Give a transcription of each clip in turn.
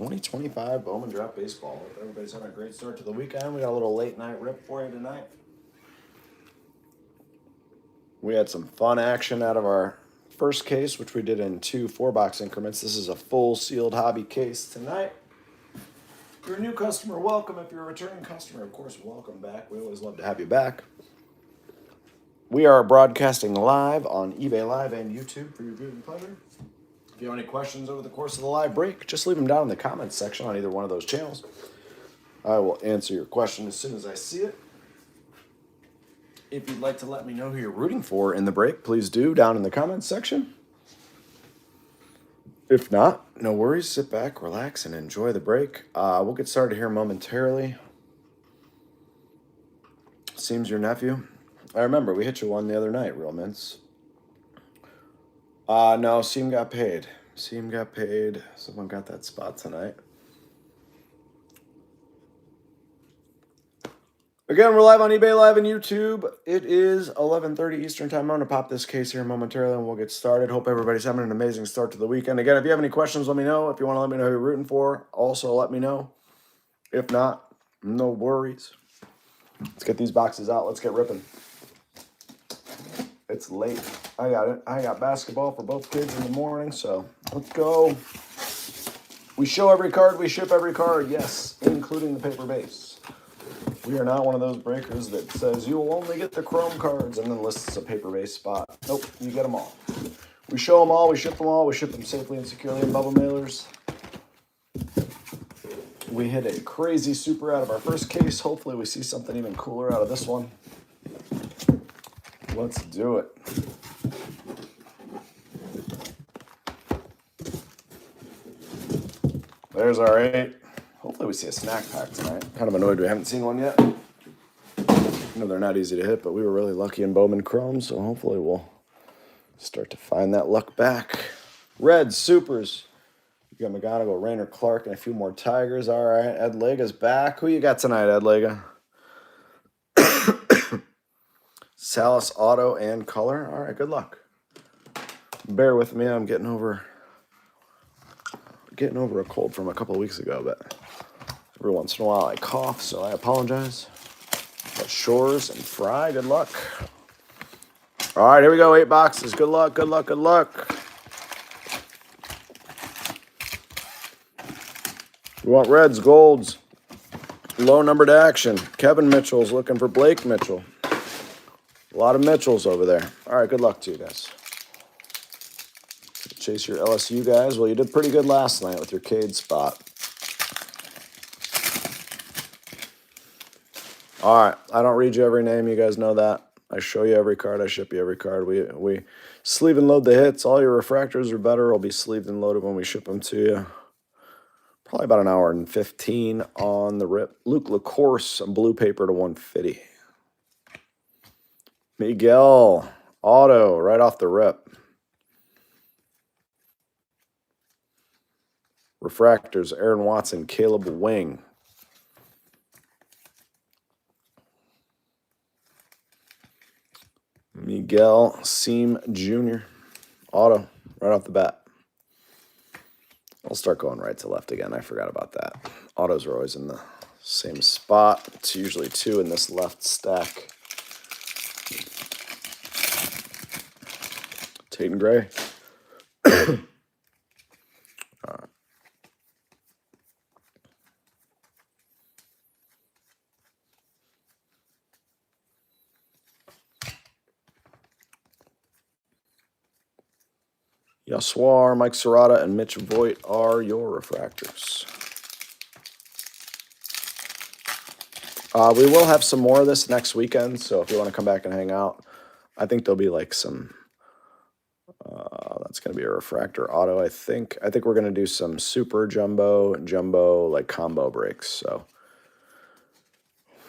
2025 Bowman Draft Baseball. Hope everybody's having a great start to the weekend. We got a little late night rip for you tonight. We had some fun action out of our first case, which we did in 2 4-box increments. This is a full sealed hobby case tonight. If you're a new customer, welcome. If you're a returning customer, of course, welcome back. We always love to have you back. We are broadcasting live on eBay Live and YouTube for your viewing pleasure. If you have any questions over the course of the live break, just leave them down in the comments section on either one of those channels. I will answer your question as soon as I see it. If you'd like to let me know who you're rooting for in the break, please do down in the comments section. If not, no worries. Sit back, relax, and enjoy the break. We'll get started here momentarily. Seems your nephew. I remember we hit you one the other night, Real Mints. No, Seam got paid. Seam got paid. Someone got that spot tonight. Again, we're live on eBay Live and YouTube. It is 11:30 Eastern Time. I'm going to pop this case here momentarily and we'll get started. Hope everybody's having an amazing start to the weekend. Again, if you have any questions, let me know. If you want to let me know who you're rooting for, also let me know. If not, no worries. Let's get these boxes out. Let's get ripping. It's late. I got it. I got basketball for both kids in the morning, so let's go. We show every card, we ship every card, yes, including the paper base. We are not one of those breakers that says you will only get the chrome cards and then lists a paper base spot. Nope, you get them all. We show them all, we ship them all, we ship them safely and securely in bubble mailers. We hit a crazy super out of our first case. Hopefully we see something even cooler out of this one. Let's do it. There's our 8. Hopefully we see a snack pack tonight. Kind of annoyed we haven't seen one yet. I know they're not easy to hit, but we were really lucky in Bowman Chrome, so hopefully we'll start to find that luck back. Reds, supers. You got McGonigal, Rainer, Clark, and a few more Tigers. All right, Ed Lega's back. Who you got tonight, Ed Lega? Salas, auto, and color. All right, good luck. Bear with me. I'm getting over a cold from a couple of weeks ago, but every once in a while I cough, so I apologize. Got Shores and Fry. Good luck. All right, here we go. 8 boxes. Good luck, good luck, good luck. We want reds, golds, low numbered action. Kevin Mitchell's looking for Blake Mitchell. A lot of Mitchells over there. All right, good luck to you guys. Chase your LSU guys. Well, you did pretty good last night with your Cade spot. All right, I don't read you every name. You guys know that. I show you every card. I ship you every card. We sleeve and load the hits. All your refractors or better will be sleeved and loaded when we ship them to you. Probably about an hour and 15 on the rip. Luke LaCourse, blue paper to 150. Miguel, auto, right off the rip. Refractors, Aaron Watson, Caleb Wing. Miguel Seam Jr. Auto, right off the bat. I'll start going right to left again. I forgot about that. Autos are always in the same spot. It's usually 2 in this left stack. Tate and Gray. Yaswar, Mike Serrata, and Mitch Voigt are your refractors. We will have some more of this next weekend, so if you want to come back and hang out, I think there'll be like some, that's going to be a refractor auto, I think. I think we're going to do some super jumbo, like combo breaks, so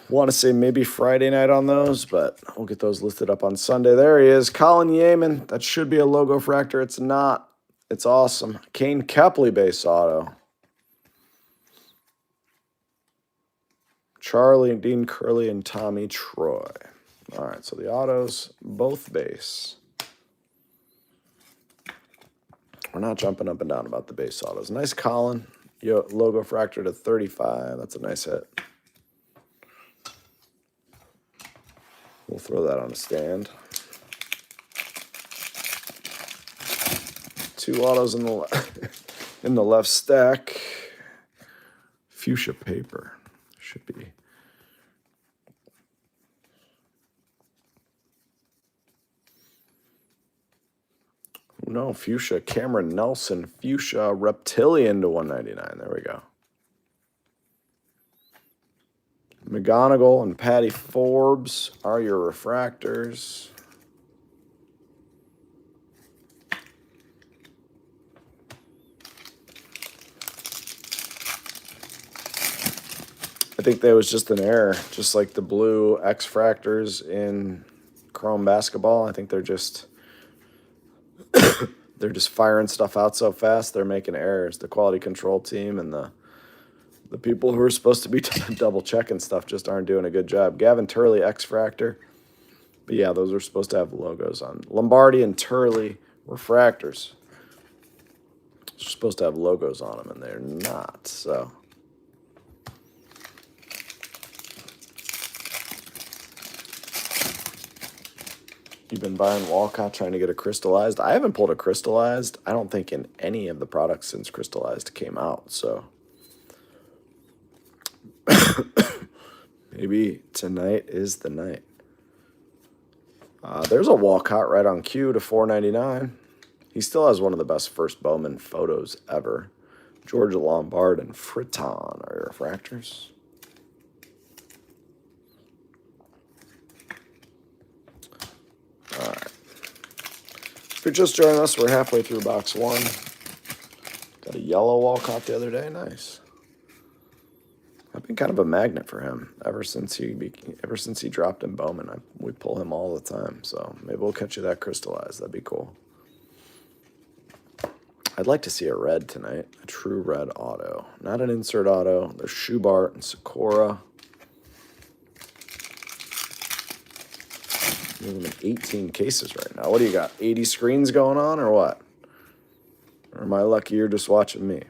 want to say maybe Friday night on those, but we'll get those listed up on Sunday. There he is, Colin Yeaman. That should be a logo fractor. It's not. It's awesome. Kane Kepley base auto. Charlie, Dean Curley, and Tommy Troy. All right, so the autos, both base. We're not jumping up and down about the base autos. Nice Colin. logo fractor to 35. That's a nice hit. We'll throw that on a stand. 2 autos in the in the left stack. Fuchsia paper should be. No, fuchsia. Cameron Nelson, fuchsia reptilian to 199. There we go. McGonigal and Patty Forbes are your refractors. I think there was just an error, just like the blue X-fractors in Chrome basketball. I think they're just firing stuff out so fast they're making errors. The quality control team and the people who are supposed to be double checking stuff just aren't doing a good job. Gavin Turley X-fractor, but yeah, those are supposed to have logos on. Lombardi and Turley refractors. They're supposed to have logos on them, and they're not. So. You've been buying Walcott trying to get a crystallized. I haven't pulled a crystallized, I don't think, in any of the products since crystallized came out. So maybe tonight is the night. There's a Walcott right on cue to $4.99. He still has one of the best first Bowman photos ever. Georgia Lombard and Friton are your refractors. All right. If you're just joining us, we're halfway through box 1. Got a yellow Walcott the other day. Nice. I've been kind of a magnet for him ever since he dropped in Bowman. We pull him all the time. So maybe we'll catch you that crystallized. That'd be cool. I'd like to see a red tonight, a true red auto, not an insert auto. There's Schubart and Sakura. We're in 18 cases right now. What do you got? 80 screens going on or what? Or am I lucky you're just watching me?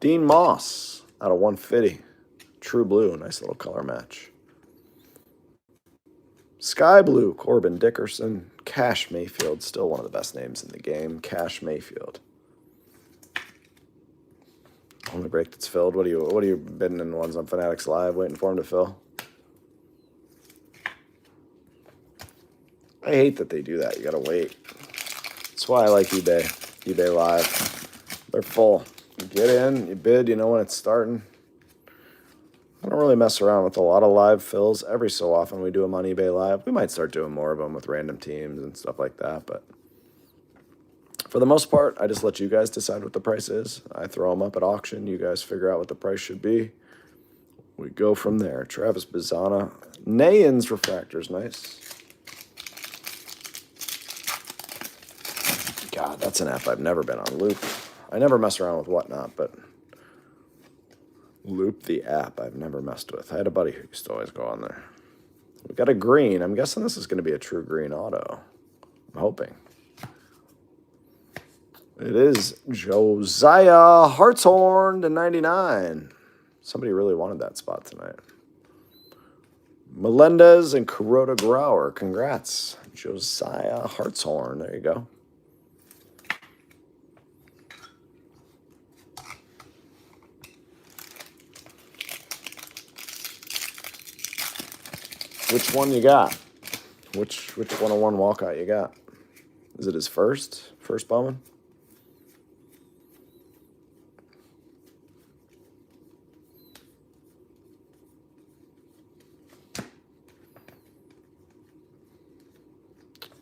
Dean Moss out of 150. True blue, nice little color match. Sky blue, Corbin Dickerson. Cash Mayfield, still one of the best names in the game. Cash Mayfield. Only break that's filled. What are you bidding in the ones on Fanatics Live, waiting for them to fill? I hate that they do that. You gotta wait. That's why I like eBay. eBay Live. They're full. You get in, you bid, you know when it's starting. I don't really mess around with a lot of live fills. Every so often we do them on eBay Live. We might start doing more of them with random teams and stuff like that, but for the most part, I just let you guys decide what the price is. I throw them up at auction. You guys figure out what the price should be. We go from there. Travis Bizana. Nayans refractors, nice. God, that's an app I've never been on. Loop. I never mess around with Whatnot, but Loop the app I've never messed with. I had a buddy who used to always go on there. We got a green. I'm guessing this is going to be a true green auto. I'm hoping. It is Josiah Hartshorn to 99. Somebody really wanted that spot tonight. Melendez and Kuroda Grauer. Congrats. Josiah Hartshorn. There you go. Which one you got? Which 101 Walcott you got? Is it his first Bowman?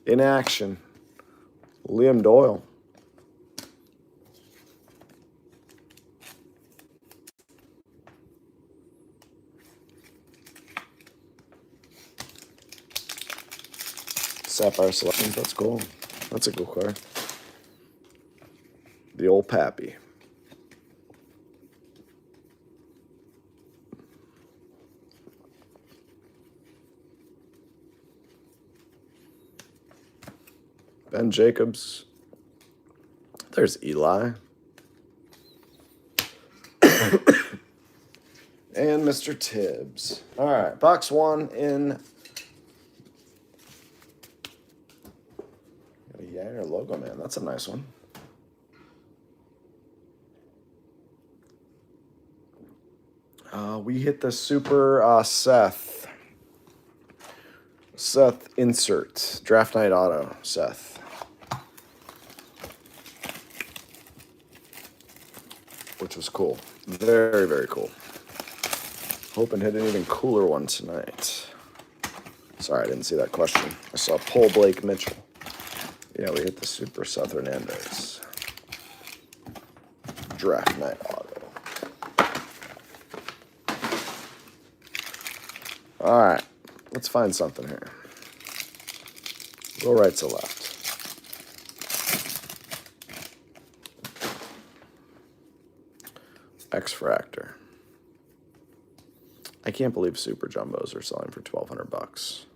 In action, Liam Doyle. Sapphire Selections, that's cool. That's a cool card. The old Pappy. Ben Jacobs. There's Eli. And Mr. Tibbs. All right, box 1 in. Got a Yanger logo, man. That's a nice one. We hit the super Seth. Seth insert. Draft night auto, Seth. Which was cool. Very, very cool. Hoping to hit an even cooler one tonight. Sorry, I didn't see that question. I saw Paul Blake Mitchell. Yeah, we hit the super Seth Hernandez. Draft night auto. All right, let's find something here. Go right to left. X-Fractor. I can't believe super jumbos are selling for $1,200.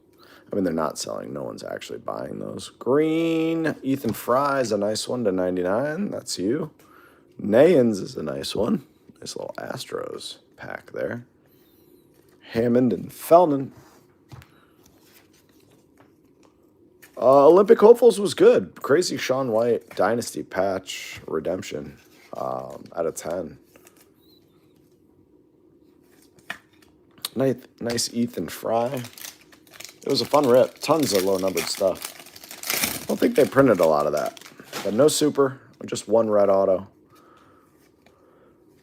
I mean, they're not selling. No one's actually buying those. Green. Ethan Fry is a nice one to 99. That's you. Nayans is a nice one. Nice little Astros pack there. Hammond and Feldman. Olympic Hopefuls was good. Crazy Sean White. Dynasty patch. Redemption. Out of 10. Nice Ethan Fry. It was a fun rip. Tons of low-numbered stuff. I don't think they printed a lot of that. But no super. Just one red auto.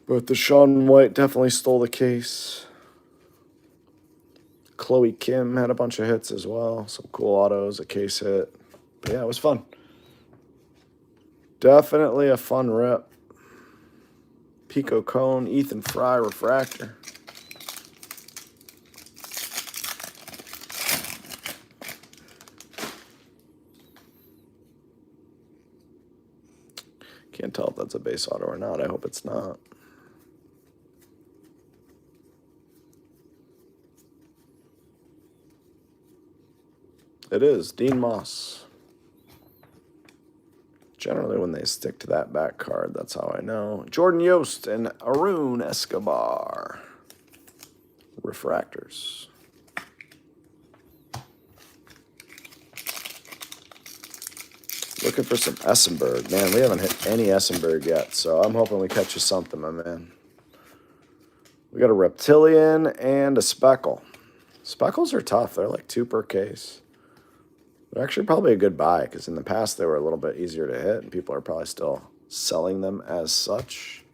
But the Sean White definitely stole the case. Chloe Kim had a bunch of hits as well. Some cool autos, a case hit. But yeah, it was fun. Definitely a fun rip. Pico Cone, Ethan Fry, refractor. Can't tell if that's a base auto or not. I hope it's not. It is. Dean Moss. Generally, when they stick to that back card, that's how I know. Jordan Yost and Arun Escobar. Refractors. Looking for some Essenberg. Man, we haven't hit any Essenberg yet, so I'm hoping we catch you something, my man. We got a Reptilian and a Speckle. Speckles are tough. They're like 2 per case. They're actually probably a good buy, because in the past they were a little bit easier to hit, and people are probably still selling them as such.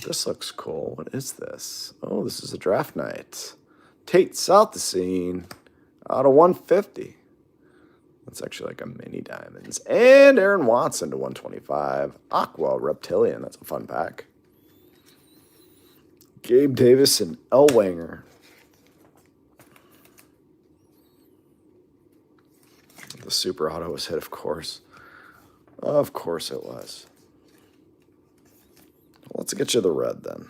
This looks cool. What is this? Oh, this is a draft night. Tate Southesine out of 150. That's actually like a mini diamonds. And Aaron Watson to 125. Aqua Reptilian. That's a fun pack. Gabe Davis and Elwanger. The super auto was hit, of course. Of course it was. Let's get you the red then.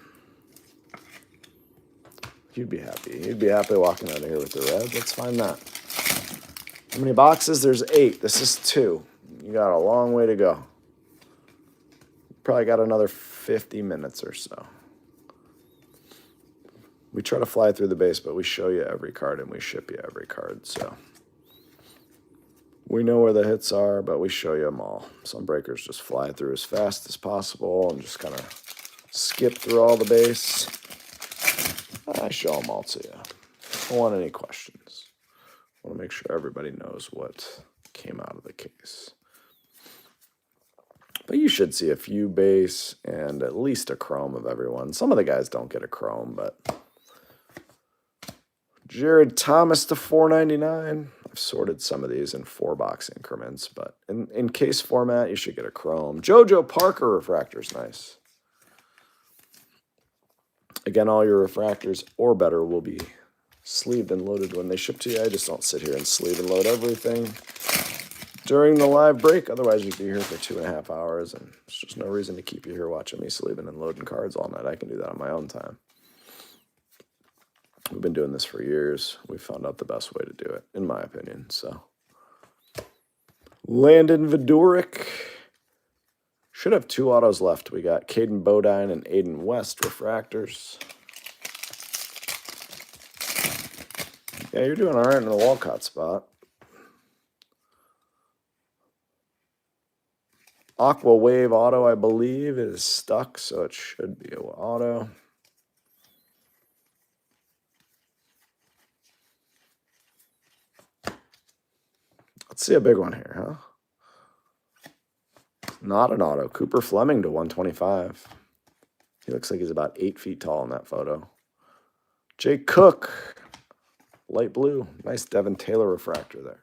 You'd be happy. You'd be happy walking out of here with the red. Let's find that. How many boxes? There's 8. This is 2. You got a long way to go. Probably got another 50 minutes or so. We try to fly through the base, but we show you every card and we ship you every card. So we know where the hits are, but we show you them all. Some breakers just fly through as fast as possible and just kind of skip through all the base. I show them all to you. Don't want any questions. I want to make sure everybody knows what came out of the case. But you should see a few base and at least a chrome of everyone. Some of the guys don't get a chrome, but Jared Thomas to $4.99. I've sorted some of these in 4-box increments, but in case format, you should get a chrome. JoJo Parker refractor's nice. Again, all your refractors or better will be sleeved and loaded when they ship to you. I just don't sit here and sleeve and load everything during the live break. Otherwise, you'd be here for 2.5 hours, and there's just no reason to keep you here watching me sleeving and loading cards all night. I can do that on my own time. We've been doing this for years. We found out the best way to do it, in my opinion. So Landon Vidoric. Should have 2 autos left. We got Caden Bodine and Aiden West refractors. Yeah, you're doing all right in the Walcott spot. Aqua Wave auto, I believe, is stuck, so it should be an auto. Let's see a big one here, huh? Not an auto. Cooper Fleming to 125. He looks like he's about 8 feet tall in that photo. Jay Cook, light blue. Nice Devin Taylor refractor there.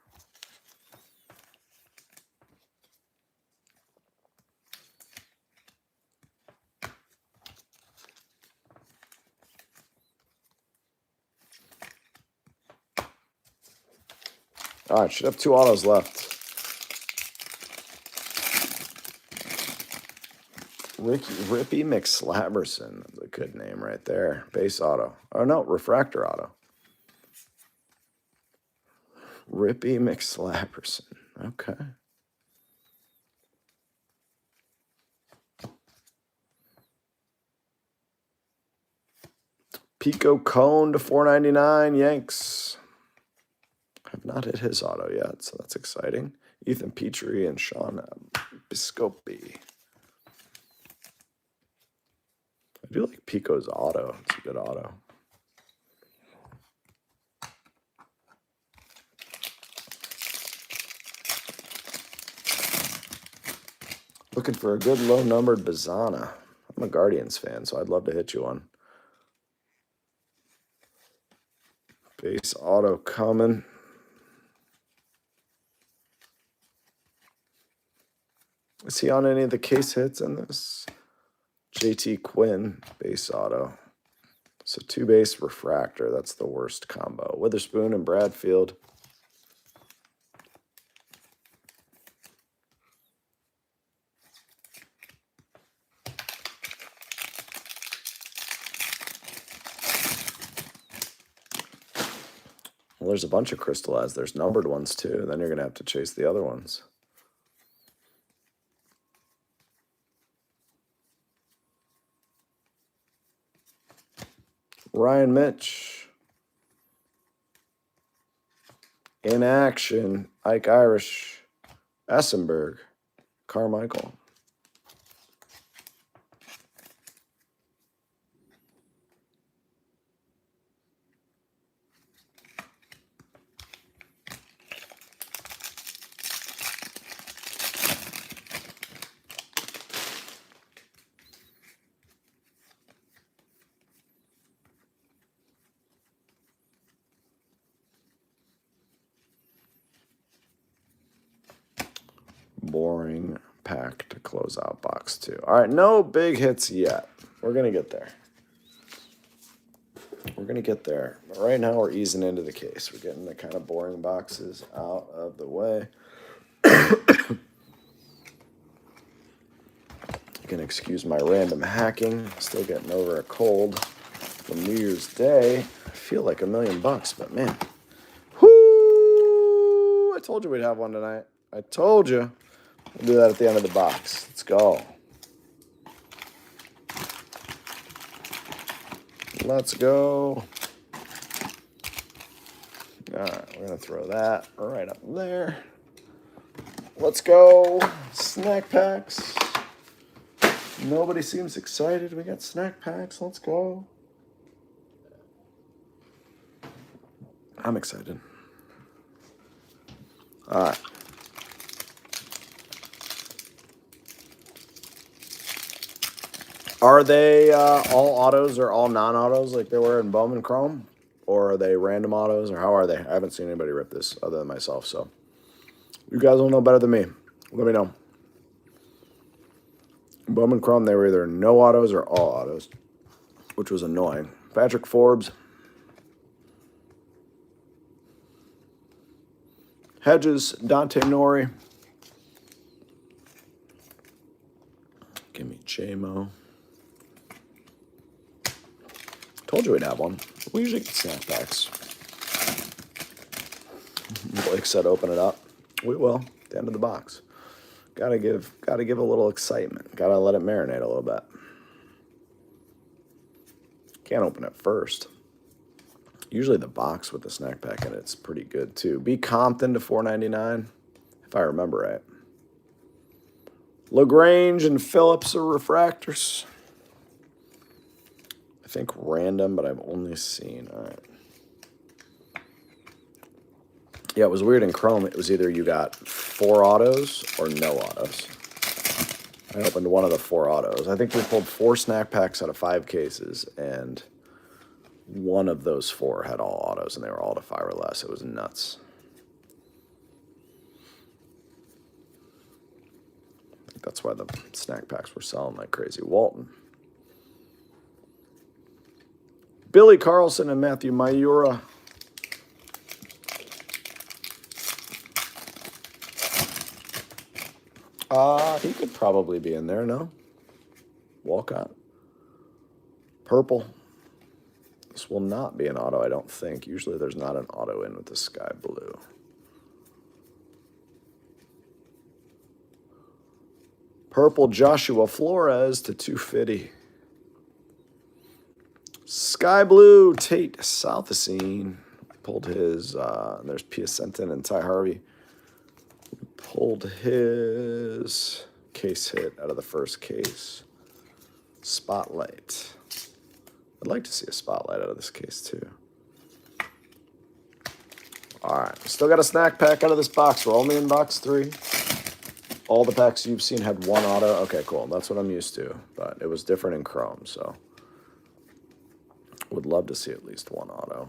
All right, should have 2 autos left. Rippy McSlaberson. That's a good name right there. Base auto. Oh, no, refractor auto. Rippy McSlaberson. Okay. Pico Cone to 499. Yanks. Have not hit his auto yet, so that's exciting. Ethan Petrie and Sean Biscopi. I do like Pico's auto. It's a good auto. Looking for a good low-numbered Bazana. I'm a Guardians fan, so I'd love to hit you one. Base auto coming. Is he on any of the case hits in this? JT Quinn, base auto. So 2 base refractor. That's the worst combo. Witherspoon and Bradfield. Well, there's a bunch of crystallized. There's numbered ones too. Then you're going to have to chase the other ones. Ryan Mitch. In action. Ike Irish. Essenberg. Carmichael. Boring pack to close out box 2. All right, no big hits yet. We're going to get there. We're going to get there. But right now we're easing into the case. We're getting the kind of boring boxes out of the way. You can excuse my random hacking. Still getting over a cold from New Year's Day. I feel like $1,000,000, but man. Whoo! I told you we'd have one tonight. I told you. We'll do that at the end of the box. Let's go. Let's go. All right, we're going to throw that right up there. Let's go. Snack packs. Nobody seems excited. We got snack packs. Let's go. I'm excited. All right. Are they all autos or all non-autos like they were in Bowman Chrome? Or are they random autos, or how are they? I haven't seen anybody rip this other than myself, so you guys will know better than me. Let me know. Bowman Chrome, they were either no autos or all autos, which was annoying. Patrick Forbes. Hedges, Dante Nori. Give me J-Mo. Told you we'd have one. We usually get snack packs. Blake said open it up. We will. the end of the box. Gotta give a little excitement. Gotta let it marinate a little bit. Can't open it first. Usually the box with the snack pack in it's pretty good too. B. Compton to $4.99, if I remember right. LaGrange and Phillips are refractors. I think random, but I've only seen. All right. Yeah, it was weird in Chrome. It was either you got 4 autos or no autos. I opened one of the 4 autos. I think we pulled 4 snack packs out of 5 cases, and one of those 4 had all autos, and they were all to 5 or less. It was nuts. I think that's why the snack packs were selling like crazy. Walton. Billy Carlson and Matthew Mayura. He could probably be in there, no? Walcott. Purple. This will not be an auto, I don't think. Usually there's not an auto in with the sky blue. Purple Joshua Flores to 250. Sky blue Tate Southacene. Pulled his, there's Piacentin and Ty Harvey. Pulled his case hit out of the first case. Spotlight. I'd like to see a spotlight out of this case too. All right, we still got a snack pack out of this box. We're only in box 3. All the packs you've seen had 1 auto. Okay, cool. That's what I'm used to, but it was different in Chrome, so would love to see at least 1 auto.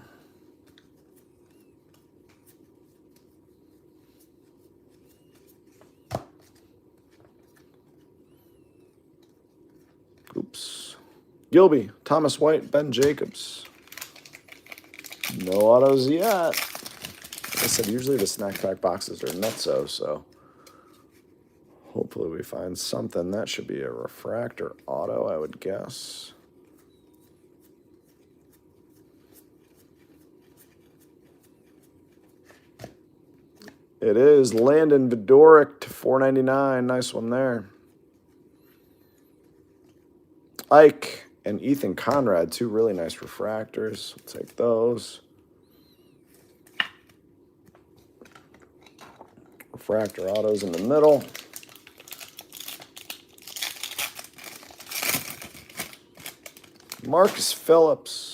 Oops. Gilby, Thomas White, Ben Jacobs. No autos yet. Like I said, usually the snack pack boxes are nutso, so hopefully we find something. That should be a refractor auto, I would guess. It is Landon Vidoric to $4.99. Nice one there. Ike and Ethan Conrad, 2 really nice refractors. We'll take those. Refractor autos in the middle. Marcus Phillips.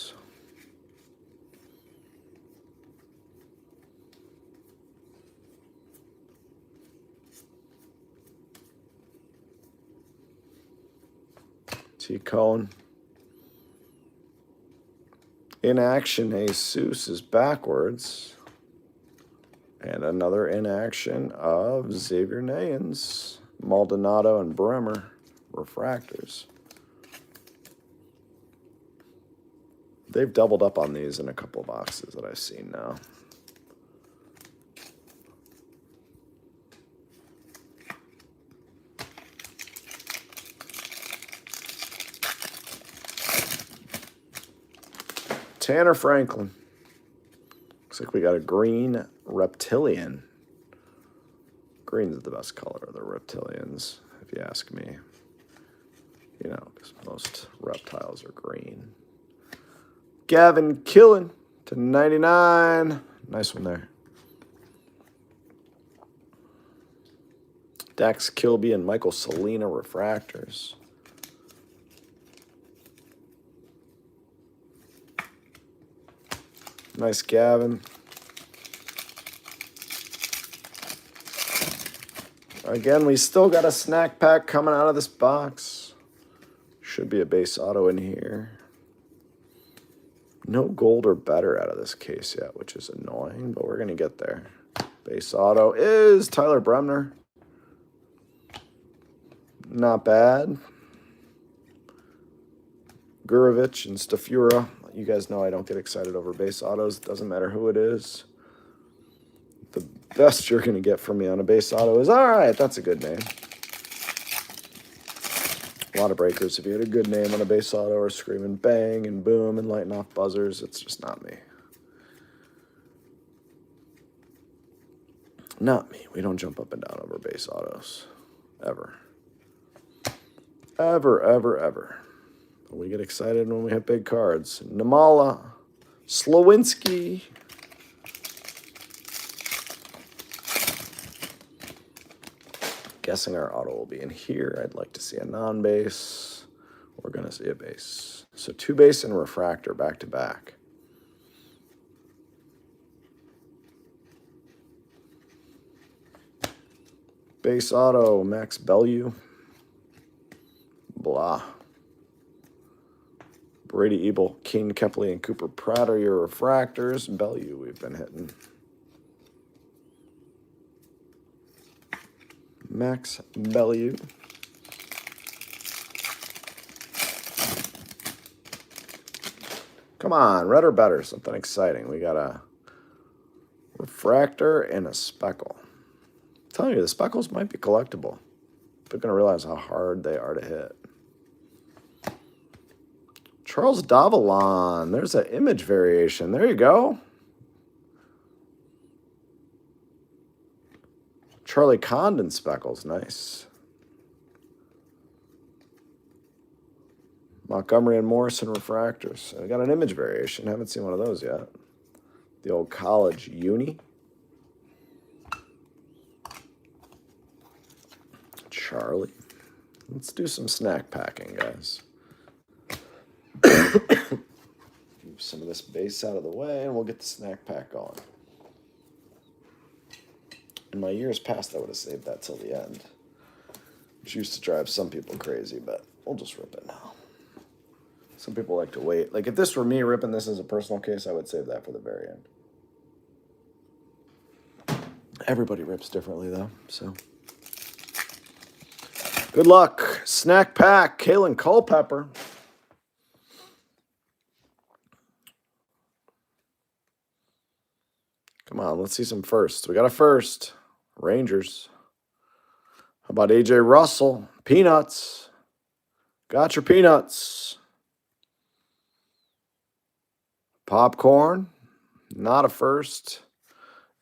T. Cohn. In action, Jesus is backwards. And another in action of Xavier Nayans, Maldonado, and Bremer, refractors. They've doubled up on these in a couple of boxes that I've seen now. Tanner Franklin. Looks like we got a green reptilian. Green is the best color of the reptilians, if you ask me. You know, because most reptiles are green. Gavin Killen to 99. Nice one there. Dax Kilby and Michael Salina refractors. Nice Gavin. Again, we still got a snack pack coming out of this box. Should be a base auto in here. No gold or better out of this case yet, which is annoying, but we're going to get there. Base auto is Tyler Bremner. Not bad. Gurovich and Stafura. You guys know I don't get excited over base autos. It doesn't matter who it is. The best you're going to get from me on a base auto is, all right, that's a good name. A lot of breakers. If you had a good name on a base auto or screaming bang and boom and lighting off buzzers, it's just not me. Not me. We don't jump up and down over base autos. Ever. Ever, ever, ever. We get excited when we hit big cards. Namala. Slowinski. Guessing our auto will be in here. I'd like to see a non-base. We're going to see a base. So 2 base and refractor back to back. Base auto, Max Bellew. Blah. Brady Ebel, Kane Kepley, and Cooper Pratt are your refractors. Bellew we've been hitting. Max Bellew. Come on, red or better, something exciting. We got a refractor and a speckle. I'm telling you, the speckles might be collectible. They're going to realize how hard they are to hit. Charles Davalon. There's an image variation. There you go. Charlie Condon speckles. Nice. Montgomery and Morrison refractors. I got an image variation. Haven't seen one of those yet. The old college uni. Charlie. Let's do some snack packing, guys. Move some of this base out of the way, and we'll get the snack pack going. In my years past, I would have saved that till the end, which used to drive some people crazy, but we'll just rip it now. Some people like to wait. Like, if this were me ripping this as a personal case, I would save that for the very end. Everybody rips differently, though, so. Good luck. Snack pack, Kalen Culpepper. Come on, let's see some firsts. We got a first. Rangers. How about AJ Russell? Peanuts. Got your peanuts. Popcorn. Not a first.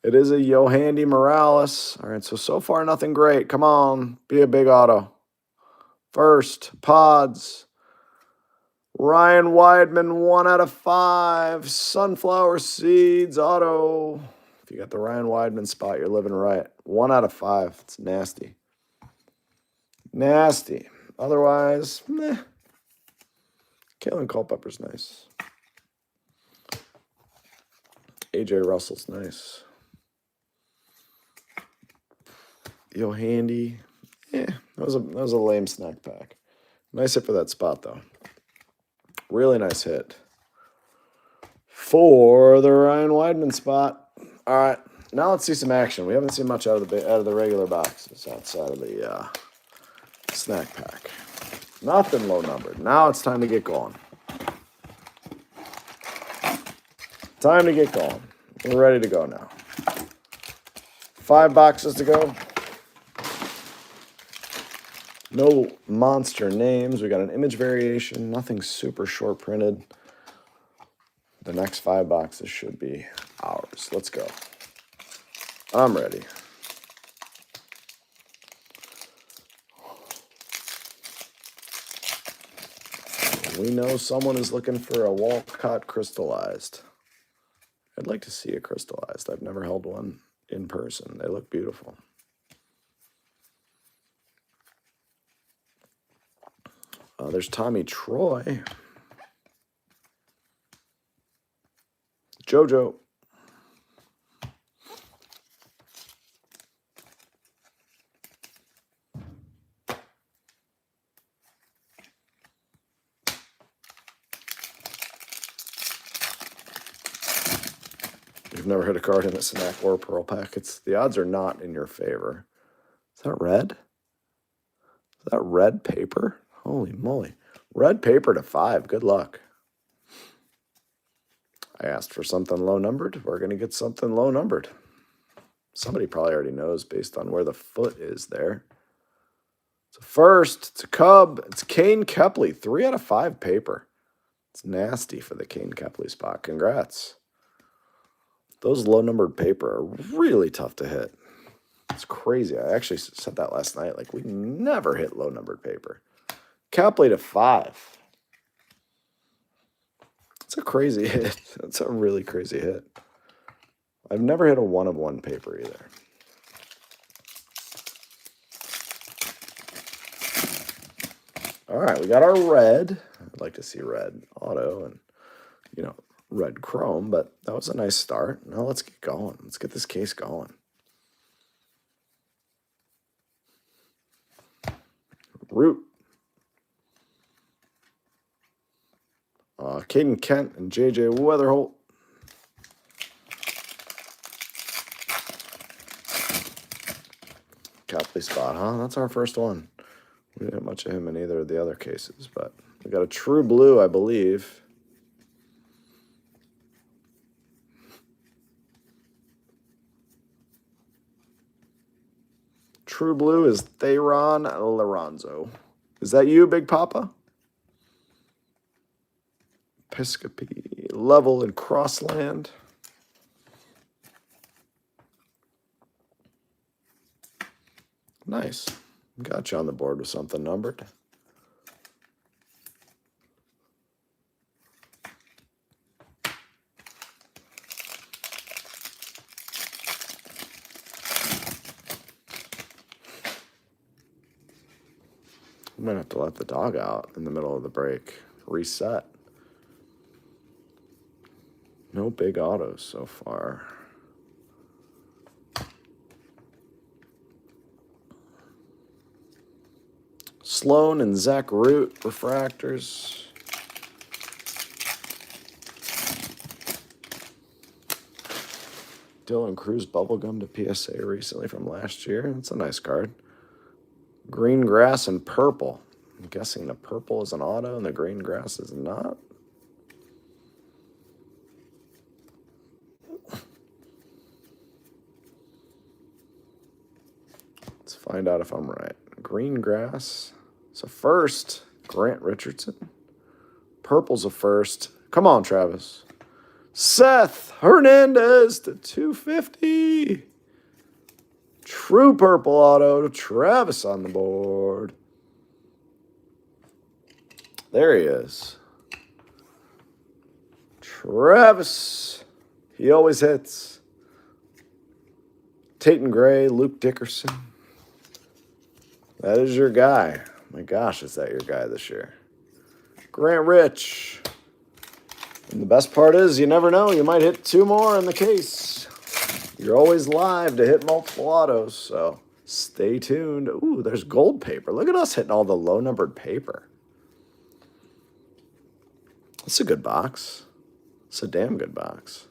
It is a Yohandy Morales. All right, so far nothing great. Come on, be a big auto. First, Pods. Ryan Weidman, 1 out of 5. Sunflower Seeds, auto. If you got the Ryan Weidman spot, you're living right. 1 out of 5. It's nasty. Nasty. Otherwise, meh. Kalen Culpepper's nice. AJ Russell's nice. Yohandy. Yeah, that was a lame snack pack. Nice hit for that spot, though. Really nice hit for the Ryan Weidman spot. All right, now let's see some action. We haven't seen much out of the regular boxes outside of the snack pack. Nothing low numbered. Now it's time to get going. Time to get going. We're ready to go now. 5 boxes to go. No monster names. We got an image variation. Nothing super short printed. The next 5 boxes should be ours. Let's go. I'm ready. We know someone is looking for a Walcott crystallized. I'd like to see a crystallized. I've never held one in person. They look beautiful. There's Tommy Troy. JoJo. You've never hit a card in a snack or pearl pack. The odds are not in your favor. Is that red? Is that red paper? Holy moly. Red paper to 5. Good luck. I asked for something low numbered. We're going to get something low numbered. Somebody probably already knows based on where the foot is there. It's a first. It's a Cub. It's Kane Kepley. 3 out of 5 paper. It's nasty for the Kane Kepley spot. Congrats. Those low numbered paper are really tough to hit. It's crazy. I actually said that last night. Like, we never hit low-numbered paper. Capley to 5. It's a crazy hit. That's a really crazy hit. I've never hit a 1 of 1 paper either. All right, we got our red. I'd like to see red auto and, you know, red chrome, but that was a nice start. Now let's get going. Let's get this case going. Root. Caden Kent and J.J. Weatherholt. Copley spot, huh? That's our first one. We didn't have much of him in either of the other cases, but we got a true blue, I believe. True blue is Theron Lorenzo. Is that you, Big Papa? Episcopi, Level, and Crossland. Nice. Got you on the board with something numbered. I'm going to have to let the dog out in the middle of the break. Reset. No big autos so far. Sloan and Zach Root, refractors. Dylan Cruz bubblegum to PSA recently from last year. That's a nice card. Green grass and purple. I'm guessing the purple is an auto and the green grass is not. Let's find out if I'm right. Green grass. So first, Grant Richardson. Purple's a first. Come on, Travis. Seth Hernandez to 250. True purple auto. Travis on the board. There he is. Travis. He always hits. Tatum Gray, Luke Dickerson. That is your guy. My gosh, is that your guy this year? Grant Rich. And the best part is you never know. You might hit 2 more in the case. You're always live to hit multiple autos, so stay tuned. Ooh, there's gold paper. Look at us hitting all the low-numbered paper. It's a good box. It's a damn good box.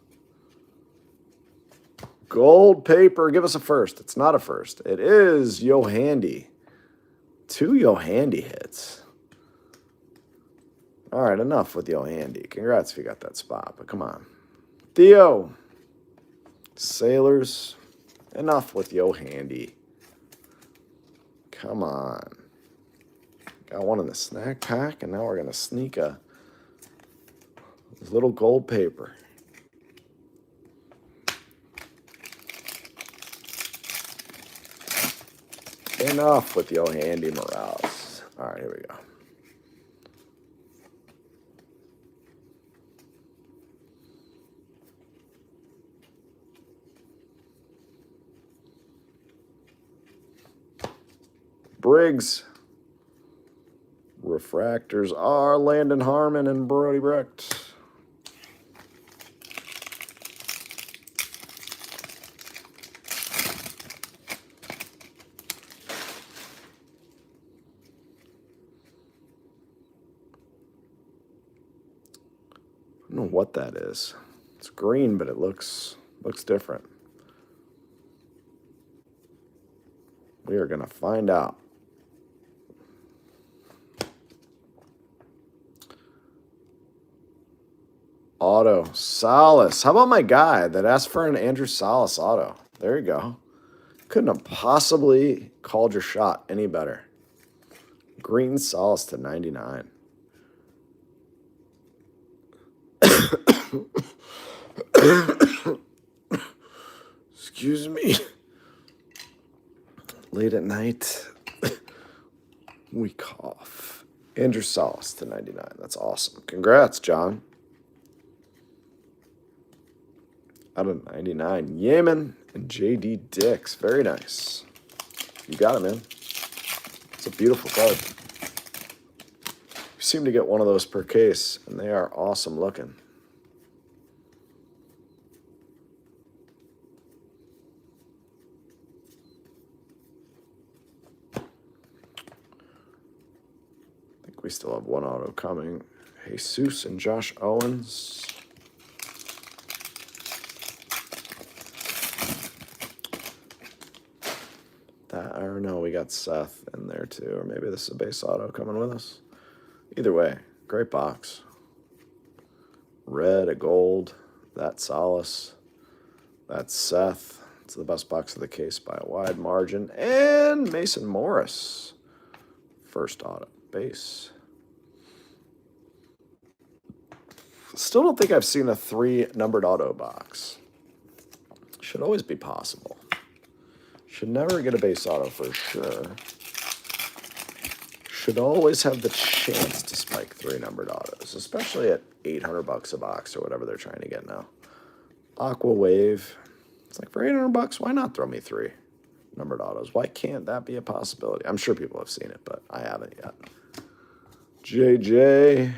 Gold paper. Give us a first. It's not a first. It is Yohandy. 2 Yohandy hits. All right, enough with Yohandy. Congrats if you got that spot, but come on. Theo. Sailors. Enough with Yohandy. Come on. Got one in the snack pack, and now we're going to sneak a little gold paper. Enough with Yohandy Morales. All right, here we go. Briggs. Refractors are Landon Harmon and Brody Brecht. I don't know what that is. It's green, but it looks different. We are going to find out. Auto. Salas. How about my guy that asked for an Andrew Salas auto? There you go. Couldn't have possibly called your shot any better. Green Salas to 99. Excuse me. late at night. We cough. Andrew Salas to 99. That's awesome. Congrats, John. Out of 99, Yemen and J.D. Dix. Very nice. You got it, man. It's a beautiful card. We seem to get one of those per case, and they are awesome looking. I think we still have one auto coming. Jesus and Josh Owens. I don't know, we got Seth in there too, or maybe this is a base auto coming with us. Either way, great box. Red, a gold, that's Solace, that's Seth. It's the best box of the case by a wide margin. And Mason Morris, first auto, base. Still don't think I've seen a 3 numbered auto box. Should always be possible. Should never get a base auto for sure. Should always have the chance to spike 3 numbered autos, especially at $800 a box or whatever they're trying to get now. Aqua Wave. It's like for $800, why not throw me 3 numbered autos? Why can't that be a possibility? I'm sure people have seen it, but I haven't yet. JJ.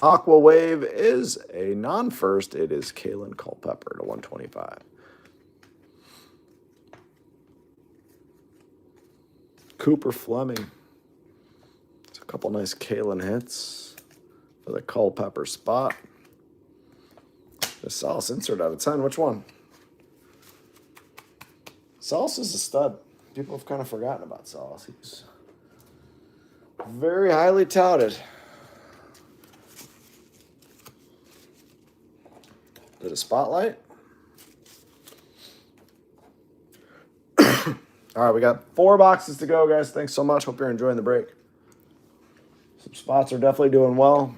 Aqua Wave is a non-first. It is Kalen Culpepper to 125. Cooper Fleming. It's a couple nice Kalen hits for the Culpepper spot. The Salas insert out of 10. Which one? Salas is a stud. People have kind of forgotten about Salas. He's very highly touted. Did a spotlight? All right, we got 4 boxes to go, guys. Thanks so much. Hope you're enjoying the break. Some spots are definitely doing well.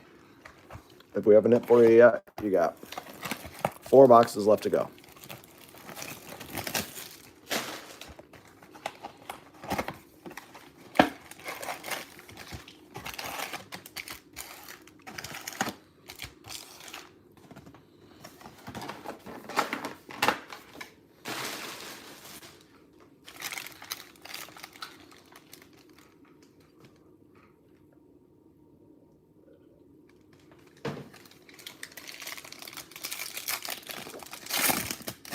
If we haven't hit for you yet, you got 4 boxes left to go.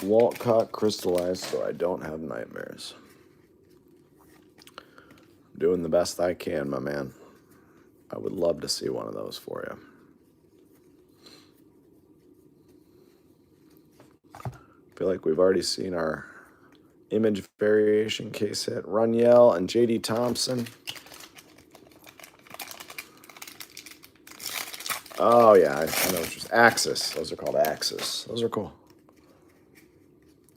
Walcott crystallized so I don't have nightmares. Doing the best I can, my man. I would love to see one of those for you. Feel like we've already seen our image variation case hit. Runyell and J.D. Thompson. Oh, yeah, I know what you're saying. Axis. Those are called Axis. Those are cool.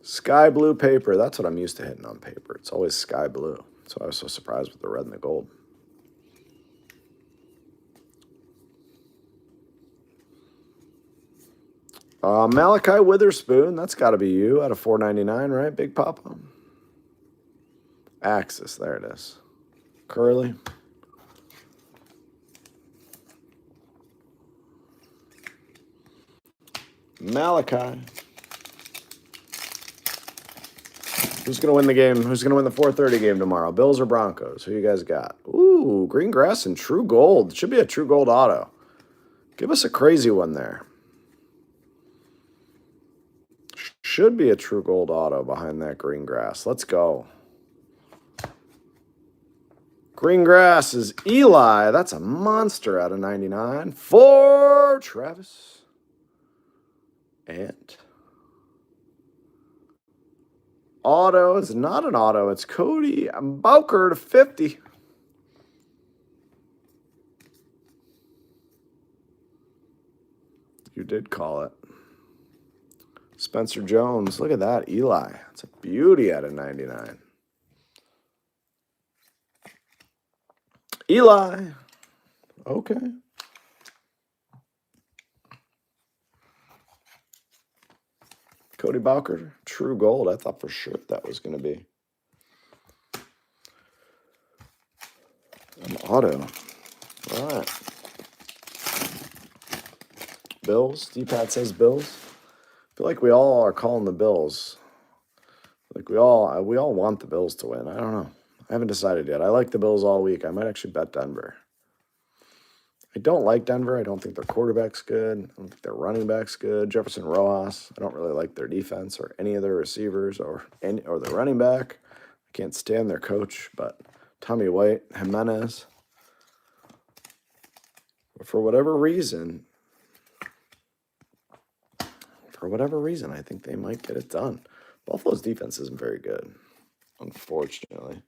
Sky blue paper. That's what I'm used to hitting on paper. It's always sky blue. So I was so surprised with the red and the gold. Malachi Witherspoon. That's got to be you out of $4.99, right, Big Papa? Axis. There it is. Curly. Malachi. Who's going to win the game? Who's going to win the 4:30 game tomorrow? Bills or Broncos? Who you guys got? Ooh, green grass and true gold. Should be a true gold auto. Give us a crazy one there. Should be a true gold auto behind that green grass. Let's go. Green grass is Eli. That's a monster out of 99 for Travis. And auto is not an auto. It's Cody Bowker to 50. You did call it. Spencer Jones. Look at that. Eli. It's a beauty out of 99. Eli. Okay. Cody Bowker, true gold. I thought for sure that was going to be. An auto. All right. Bills. D-Pat says Bills. I feel like we all are calling the Bills. Like we all want the Bills to win. I don't know. I haven't decided yet. I like the Bills all week. I might actually bet Denver. I don't like Denver. I don't think their quarterback's good. I don't think their running back's good. Jefferson Rojas. I don't really like their defense or any of their receivers or their running back. I can't stand their coach, but Tommy White, Jimenez. For whatever reason, I think they might get it done. Buffalo's defense isn't very good, unfortunately.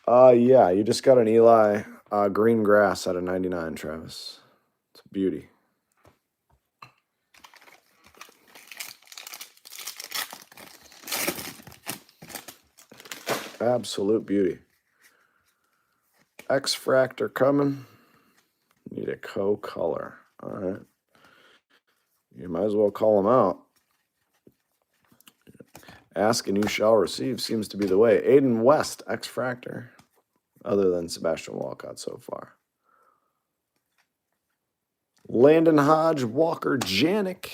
Yeah, you just got an Eli green grass out of 99, Travis. It's a beauty. Absolute beauty. X-Fractor coming. Need a co-color. All right. You might as well call them out. Ask and you shall receive seems to be the way. Aiden West, X-Fractor. Other than Sebastian Walcott so far. Landon Hodge, Walker Janik.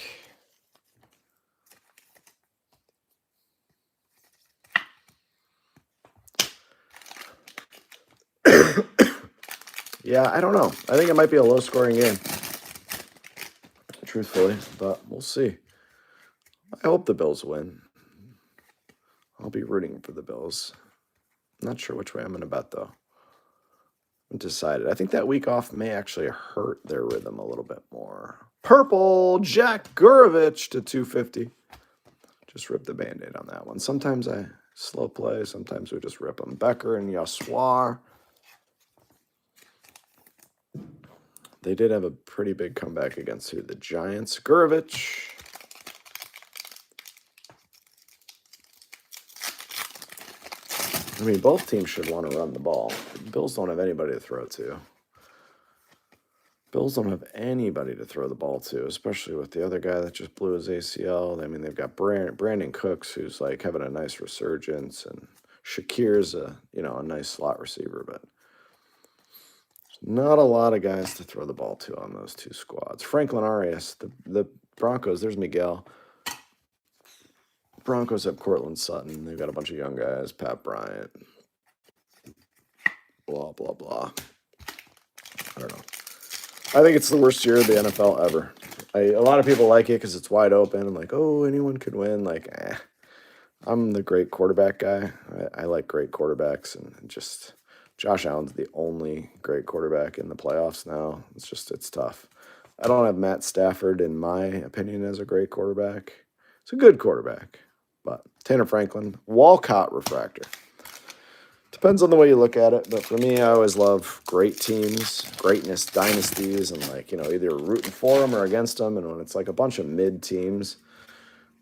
Yeah, I don't know. I think it might be a low-scoring game, truthfully, but we'll see. I hope the Bills win. I'll be rooting for the Bills. I'm not sure which way I'm going to bet, though. I'm decided. I think that week off may actually hurt their rhythm a little bit more. Purple, Jack Gurovich to 250. Just rip the Band-Aid on that one. Sometimes I slow play. Sometimes we just rip them. Becker and Yaswar. They did have a pretty big comeback against the Giants. Gurovich. I mean, both teams should want to run the ball. The Bills don't have anybody to throw to. Bills don't have anybody to throw the ball to, especially with the other guy that just blew his ACL. I mean, they've got Brandon Cooks, who's like having a nice resurgence, and Shakir's a nice slot receiver, but not a lot of guys to throw the ball to on those two squads. Franklin Arias, the Broncos, there's Miguel. Broncos have Cortland Sutton. They've got a bunch of young guys, Pat Bryant, blah, blah, blah. I don't know. I think it's the worst year of the NFL ever. A lot of people like it because it's wide open. I'm like, oh, anyone could win. Like, I'm the great quarterback guy. I like great quarterbacks, and just Josh Allen's the only great quarterback in the playoffs now. It's tough. I don't have Matt Stafford, in my opinion, as a great quarterback. It's a good quarterback, but Tanner Franklin, Walcott refractor. Depends on the way you look at it, but for me, I always love great teams, greatness, dynasties, and either rooting for them or against them. And when it's like a bunch of mid teams,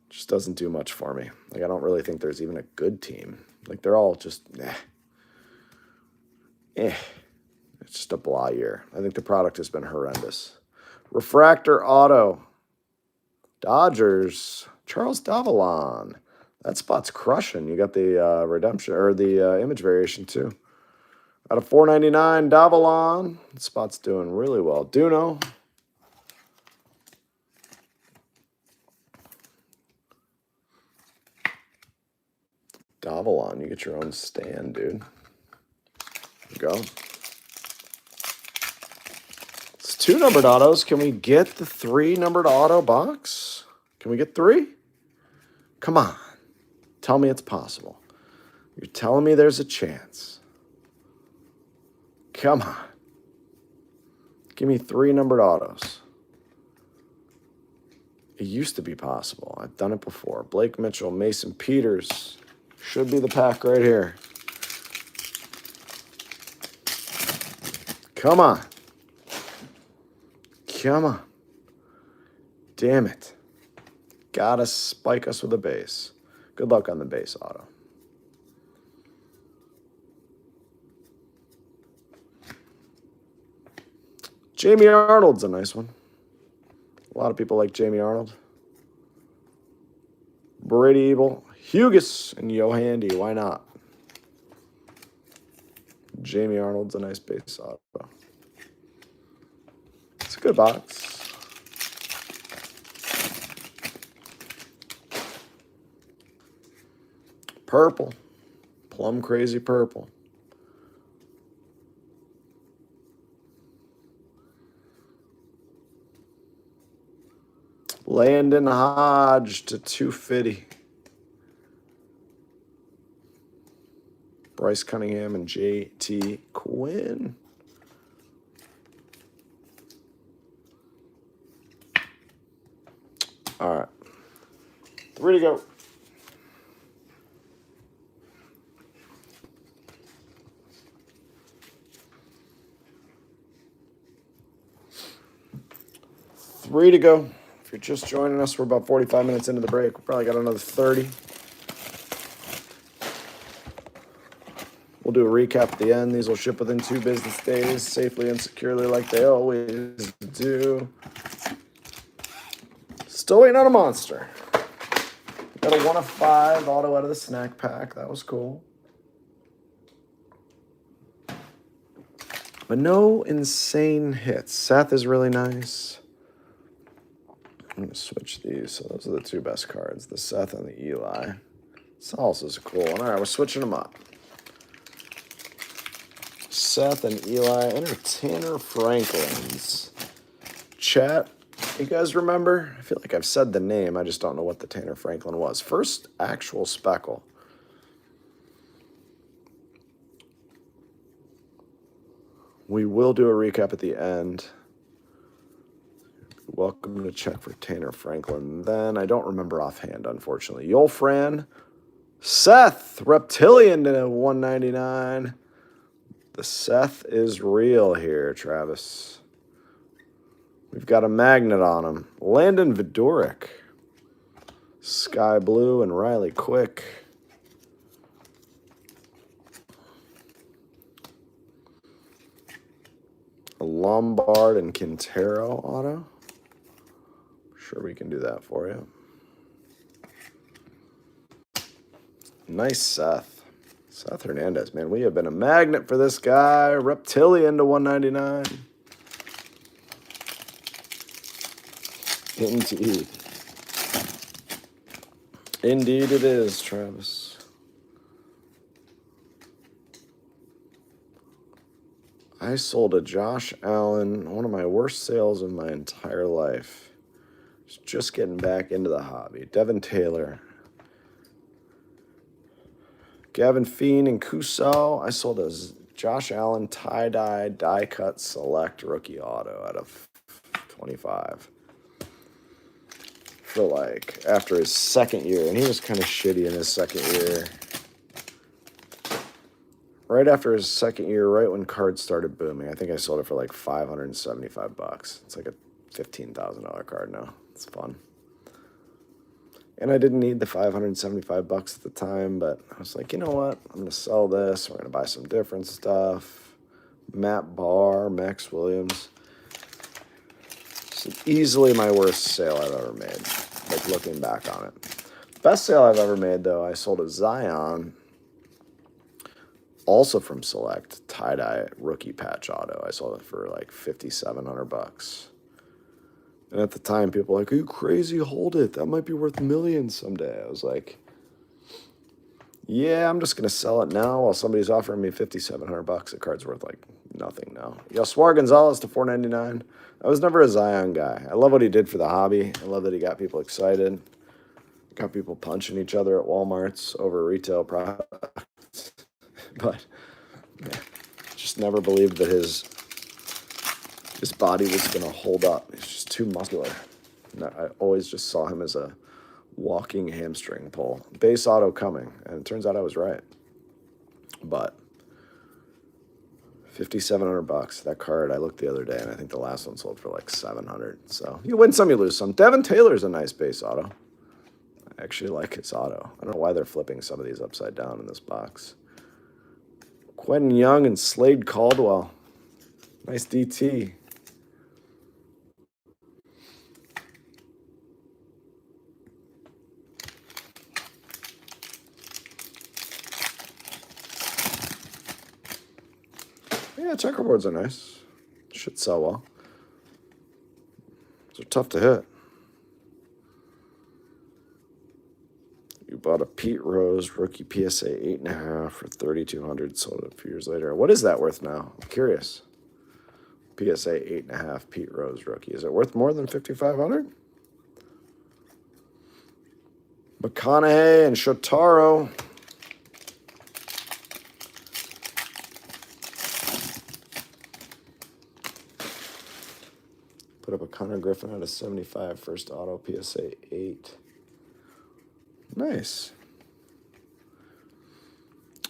it just doesn't do much for me. Like, I don't really think there's even a good team. Like, they're all just It's just a blah year. I think the product has been horrendous. Refractor auto, Dodgers, Charles Davalon. That spot's crushing. You got the redemption or the image variation too. Out of 499, Davalon. That spot's doing really well. Duno. Davalon, you get your own stand, dude. There you go. It's 2 numbered autos. Can we get the 3 numbered auto box? Can we get 3? Come on. Tell me it's possible. You're telling me there's a chance. Come on. Give me 3 numbered autos. It used to be possible. I've done it before. Blake Mitchell, Mason Peters. Should be the pack right here. Come on. Come on. Damn it. Gotta spike us with a base. Good luck on the base auto. Jamie Arnold's a nice one. A lot of people like Jamie Arnold. Brady Ebel, Hugus, and Yohandy. Why not? Jamie Arnold's a nice base auto. It's a good box. Purple. Plum crazy purple. Landon Hodge to 250. Bryce Cunningham and J.T. Quinn. All right. 3 to go. Three to go. If you're just joining us, we're about 45 minutes into the break. We probably got another 30. We'll do a recap at the end. These will ship within 2 business days, safely and securely like they always do. Still waiting on a monster. Got a 1 of 5 auto out of the snack pack. That was cool. But no insane hits. Seth is really nice. I'm going to switch these. So those are the 2 best cards, the Seth and the Eli. Salsa's a cool one. All right, we're switching them up. Seth and Eli. Enter Tanner Franklin's. Chat, you guys remember? I feel like I've said the name. I just don't know what the Tanner Franklin was. First actual speckle. We will do a recap at the end. Welcome to check for Tanner Franklin. Then I don't remember offhand, unfortunately. Yolfran. Seth, Reptilian to 199. The Seth is real here, Travis. We've got a magnet on him. Landon Vidoric. Sky Blue and Riley Quick. A Lombard and Quintero auto. Sure we can do that for you. Nice Seth. Seth Hernandez, man. We have been a magnet for this guy. Reptilian to 199. Indeed. Indeed it is, Travis. I sold a Josh Allen, one of my worst sales of my entire life. Just getting back into the hobby. Devin Taylor. Gavin Fiend and Kuso. I sold a Josh Allen tie-dye, die-cut select rookie auto out of 25. For like, after his second year. And he was kind of shitty in his second year. Right after his second year, right when cards started booming. I think I sold it for like $575. It's like a $15,000 card now. It's fun. And I didn't need the $575 at the time, but I was like, you know what? I'm going to sell this. We're going to buy some different stuff. Matt Barr, Max Williams. It's easily my worst sale I've ever made, like looking back on it. Best sale I've ever made, though, I sold a Zion, also from Select, tie-dye rookie patch auto. I sold it for like $5,700. And at the time, people were like, are you crazy? Hold it. That might be worth millions someday. I was like, yeah, I'm just going to sell it now while somebody's offering me $5,700. The card's worth like nothing now. Yoswar Gonzalez to $499. I was never a Zion guy. I love what he did for the hobby. I love that he got people excited. Got people punching each other at Walmarts over retail products. But yeah, just never believed that his body was going to hold up. He's just too muscular. I always just saw him as a walking hamstring pull. Base auto coming, and it turns out I was right. But $5,700. That card, I looked the other day, and I think the last one sold for like $700. So you win some, you lose some. Devin Taylor's a nice base auto. I actually like his auto. I don't know why they're flipping some of these upside down in this box. Quentin Young and Slade Caldwell. Nice DT. Yeah, checkerboards are nice. Should sell well. They're tough to hit. You bought a Pete Rose rookie PSA 8.5 for 3,200. Sold it a few years later. What is that worth now? I'm curious. PSA 8.5 Pete Rose rookie. Is it worth more than 5,500? McConaughey and Shotaro. Put up a Connor Griffin out of 75, first auto, PSA 8. Nice.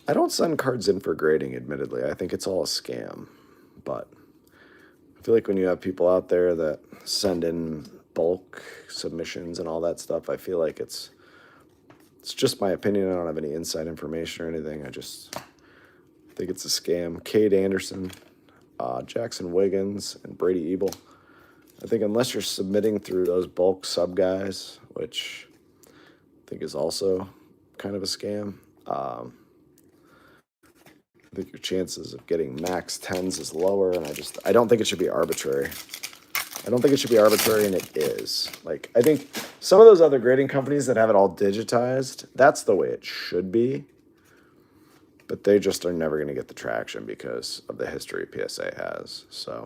I don't send cards in for grading, admittedly. I think it's all a scam. But I feel like when you have people out there that send in bulk submissions and all that stuff, I feel like it's just my opinion. I don't have any inside information or anything. I just think it's a scam. Cade Anderson, Jackson Wiggins, and Brady Ebel. I think unless you're submitting through those bulk sub guys, which I think is also kind of a scam, I think your chances of getting max 10s is lower, and I don't think it should be arbitrary. I don't think it should be arbitrary, and it is. Like, I think some of those other grading companies that have it all digitized, that's the way it should be. But they just are never going to get the traction because of the history PSA has. So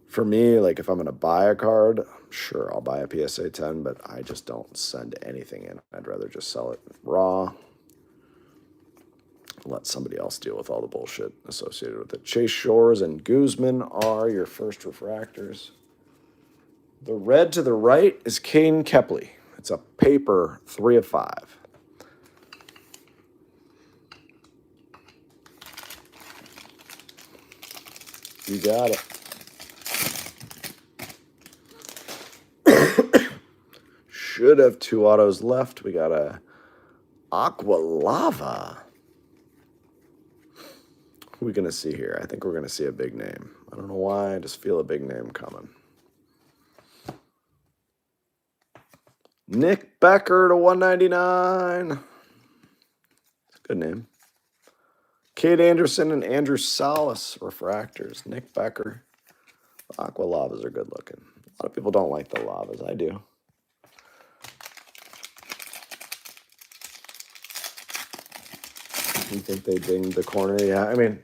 for me, like, if I'm going to buy a card, sure, I'll buy a PSA 10, but I just don't send anything in. I'd rather just sell it raw. Let somebody else deal with all the bullshit associated with it. Chase Shores and Guzman are your first refractors. The red to the right is Kane Kepley. It's a paper 3 of 5. You got it. Should have 2 autos left. We got a Aqua Lava. Who are we going to see here? I think we're going to see a big name. I don't know why. I just feel a big name coming. Nick Becker to 199. Good name. Cade Anderson and Andrew Salas, refractors. Nick Becker. Aqua Lavas are good looking. A lot of people don't like the Lavas. I do. You think they dinged the corner? Yeah, I mean,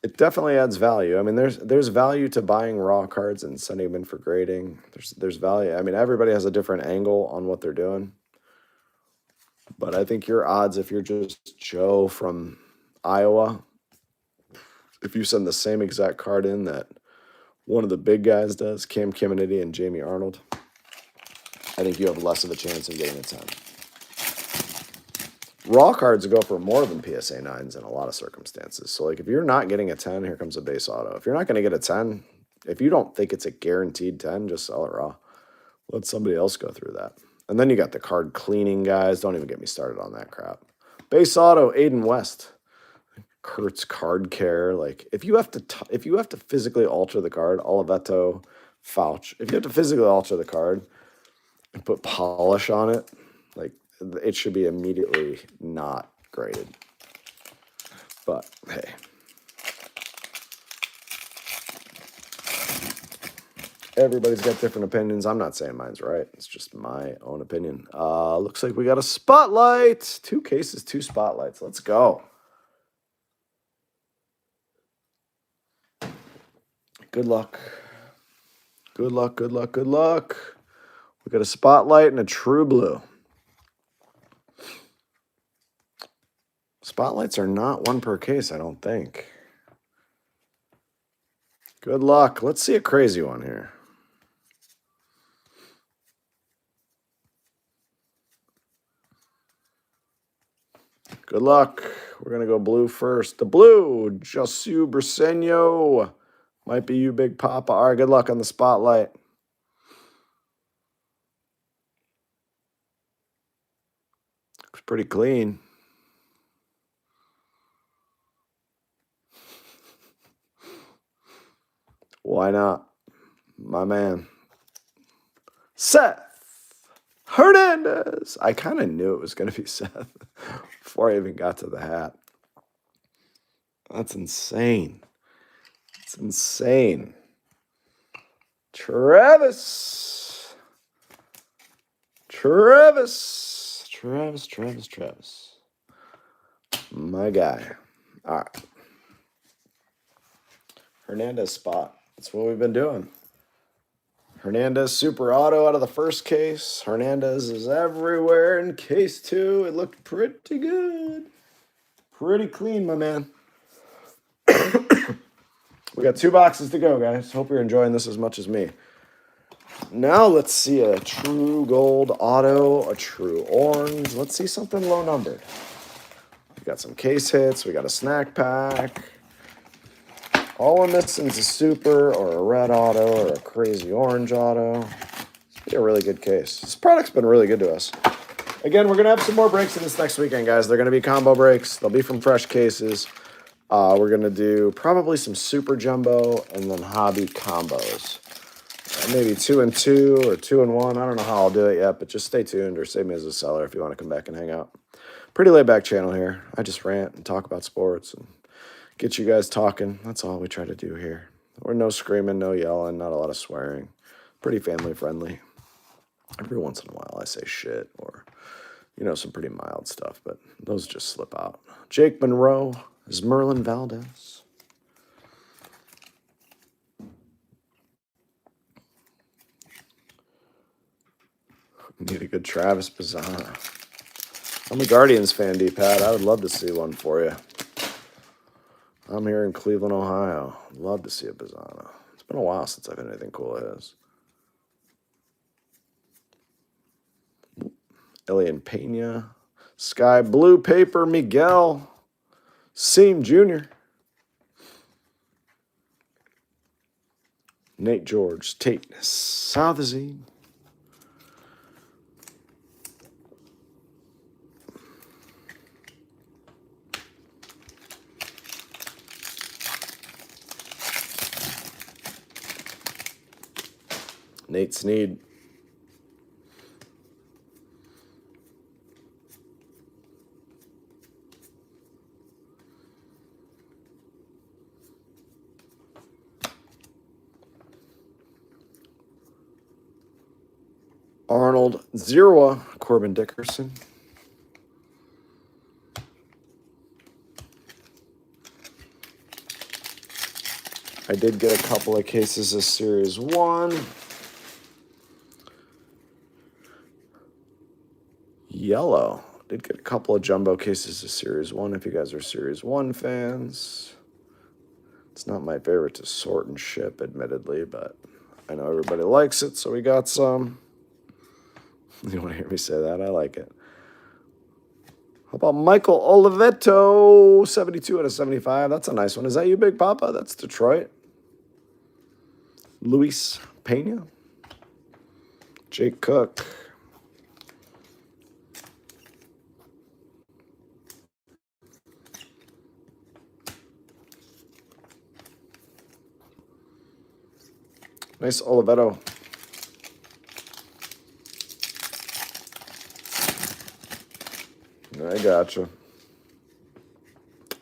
it definitely adds value. I mean, there's value to buying raw cards and sending them in for grading. There's value. I mean, everybody has a different angle on what they're doing. But I think your odds, if you're just Joe from Iowa, if you send the same exact card in that one of the big guys does, Cam Kiminity and Jamie Arnold, I think you have less of a chance of getting a 10. Raw cards go for more than PSA 9s in a lot of circumstances. So, like, if you're not getting a 10, here comes a base auto. If you're not going to get a 10, if you don't think it's a guaranteed 10, just sell it raw. Let somebody else go through that. And then you got the card cleaning guys. Don't even get me started on that crap. Base auto, Aiden West. Kurtz Card Care. Like, if you have to physically alter the card, Oliveto, Fauch. If you have to physically alter the card and put polish on it, like, it should be immediately not graded. But hey. Everybody's got different opinions. I'm not saying mine's right. It's just my own opinion. Looks like we got a spotlight. 2 cases, 2 spotlights. Let's go. Good luck. Good luck, good luck, good luck. We got a spotlight and a true blue. Spotlights are not 1 per case, I don't think. Good luck. Let's see a crazy one here. Good luck. We're going to go blue first. The blue, Josu Briseño. Might be you, Big Papa. All right, good luck on the spotlight. Looks pretty clean. Why not? My man. Seth Hernandez. I kind of knew it was going to be Seth before I even got to the hat. That's insane. It's insane. Travis. My guy. All right. Hernandez spot. That's what we've been doing. Hernandez super auto out of the first case. Hernandez is everywhere in case 2. It looked pretty good. Pretty clean, my man. We got 2 boxes to go, guys. Hope you're enjoying this as much as me. Now let's see a true gold auto, a true orange. Let's see something low numbered. We got some case hits. We got a snack pack. All we're missing is a super or a red auto or a crazy orange auto. It's be a really good case. This product's been really good to us. Again, we're going to have some more breaks in this next weekend, guys. They're going to be combo breaks. They'll be from fresh cases. We're going to do probably some super jumbo and then hobby combos. Maybe 2 and 2 or 2 and 1. I don't know how I'll do it yet, but just stay tuned or save me as a seller if you want to come back and hang out. Pretty laid back channel here. I just rant and talk about sports and get you guys talking. That's all we try to do here. We're no screaming, no yelling, not a lot of swearing. Pretty family friendly. Every once in a while I say shit or, some pretty mild stuff, but those just slip out. Jake Monroe is Merlin Valdez. Need a good Travis Bazzana. I'm a Guardians fan, D-Pat. I would love to see one for you. I'm here in Cleveland, Ohio. Love to see a Bazzana. It's been a while since I've had anything cool of his. Elian Pena. Sky Blue Paper, Miguel. Seam Jr. Nate George. Tate Southazine. Nate Snead. Arnold Zerwa, Corbin Dickerson. I did get a couple of cases of Series 1. Yellow. Did get a couple of jumbo cases of Series 1 if you guys are Series 1 fans. It's not my favorite to sort and ship, admittedly, but I know everybody likes it, so we got some. You want to hear me say that? I like it. How about Michael Oliveto, 72 out of 75? That's a nice one. Is that you, Big Papa? That's Detroit. Luis Pena. Jake Cook. Nice Oliveto. I gotcha.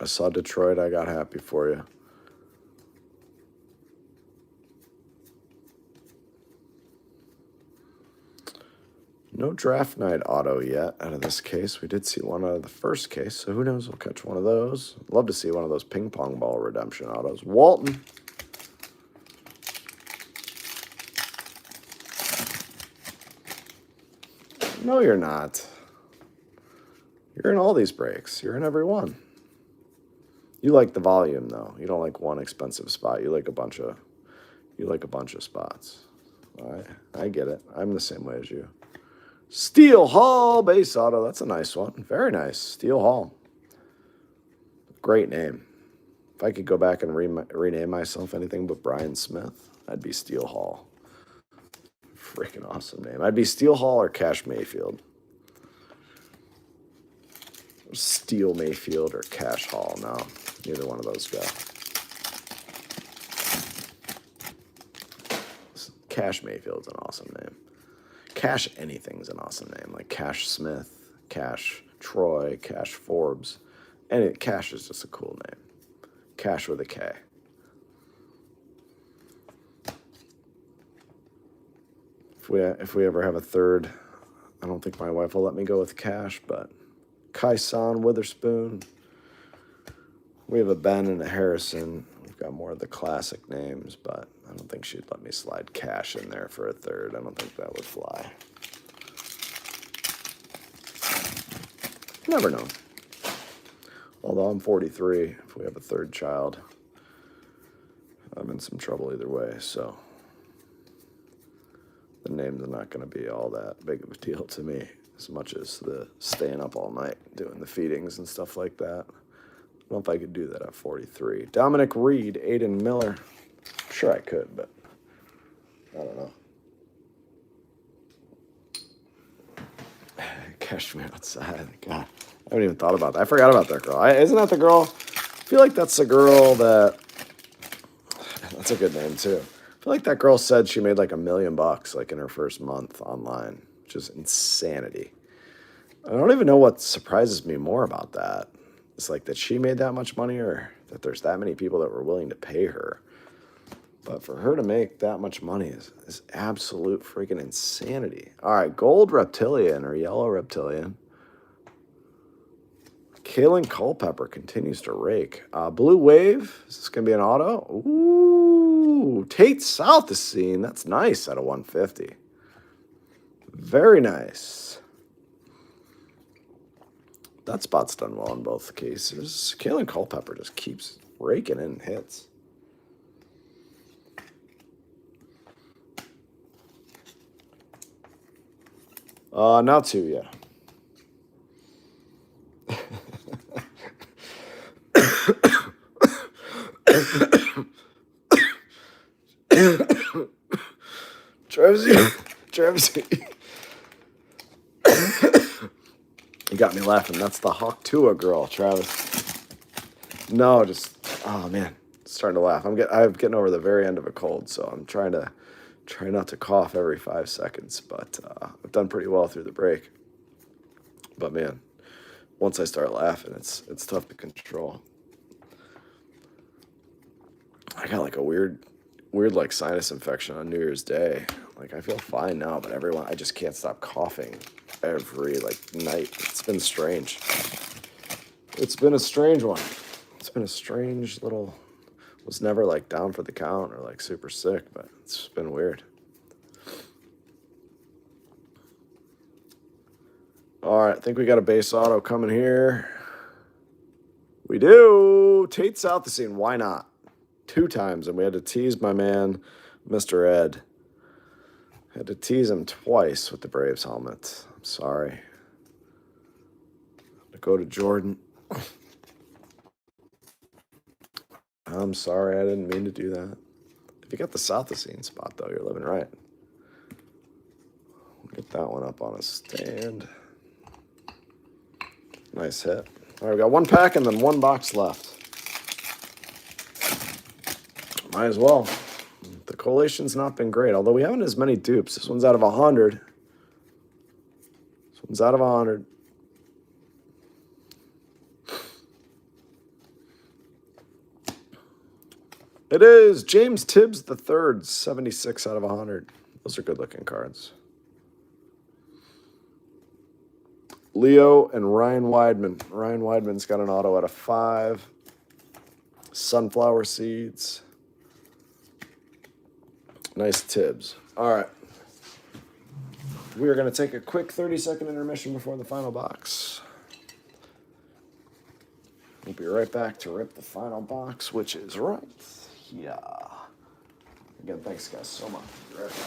I saw Detroit. I got happy for you. No draft night auto yet out of this case. We did see one out of the first case, so who knows? We'll catch one of those. Love to see one of those ping pong ball redemption autos. Walton. No, you're not. You're in all these breaks. You're in every one. You like the volume, though. You don't like one expensive spot. You like a bunch of spots. I get it. I'm the same way as you. Steel Hall base auto. That's a nice one. Very nice. Steel Hall. Great name. If I could go back and rename myself anything but Brian Smith, I'd be Steel Hall. Freaking awesome name. I'd be Steel Hall or Cash Mayfield. Steel Mayfield or Cash Hall. No, neither one of those go. Cash Mayfield's an awesome name. Cash anything's an awesome name. Like Cash Smith, Cash Troy, Cash Forbes. And Cash is just a cool name. Cash with a K. If we ever have a third, I don't think my wife will let me go with Cash, but Kai-san, Witherspoon. We have a Ben and a Harrison. We've got more of the classic names, but I don't think she'd let me slide Cash in there for a third. I don't think that would fly. Never know. Although I'm 43, if we have a third child, I'm in some trouble either way, so the names are not going to be all that big of a deal to me, as much as the staying up all night doing the feedings and stuff like that. I don't know if I could do that at 43. Dominic Reed, Aiden Miller. I'm sure I could, but I don't know. Catch me outside. God, I haven't even thought about that. I forgot about that girl. Isn't that the girl? I feel like that's the girl that... That's a good name, too. I feel like that girl said she made like $1 million like in her first month online, which is insanity. I don't even know what surprises me more about that. It's like that she made that much money, or that there's that many people that were willing to pay her. But for her to make that much money is absolute freaking insanity. All right, gold reptilian or yellow reptilian. Kalen Culpepper continues to rake. Blue wave. Is this going to be an auto? Ooh, Tate South is seen. That's nice out of 150. Very nice. That spot's done well in both cases. Kalen Culpepper just keeps raking in hits. Now 2, yeah. Travis. You got me laughing. That's the Hawk Tua girl, Travis. No, just, oh man, starting to laugh. I'm getting over the very end of a cold, so I'm trying not to cough every 5 seconds. But I've done pretty well through the break. But man, once I start laughing, it's tough to control. I got like a weird like sinus infection on New Year's Day. Like I feel fine now, but I just can't stop coughing every like night. It's been strange. It's been a strange one. It's been a strange little, was never like down for the count or like super sick, but it's been weird. All right, I think we got a base auto coming here. We do. Tate South the scene. Why not? 2 times, and we had to tease my man, Mr. Ed. Had to tease him twice with the Braves helmet. I'm sorry. To go to Jordan. I'm sorry, I didn't mean to do that. If you got the South of Scene spot, though, you're living right. Get that one up on a stand. Nice hit. All right, we got 1 pack and then 1 box left. Might as well. The collation's not been great, although we haven't as many dupes. This one's out of 100. This one's out of 100. It is James Tibbs III, 76 out of 100. Those are good-looking cards. Leo and Ryan Weidman. Ryan Weidman's got an auto out of 5. Sunflower seeds. Nice Tibbs. All right. We are going to take a quick 30-second intermission before the final box. We'll be right back to rip the final box, which is right here. Again, thanks, guys, so much. Be right back.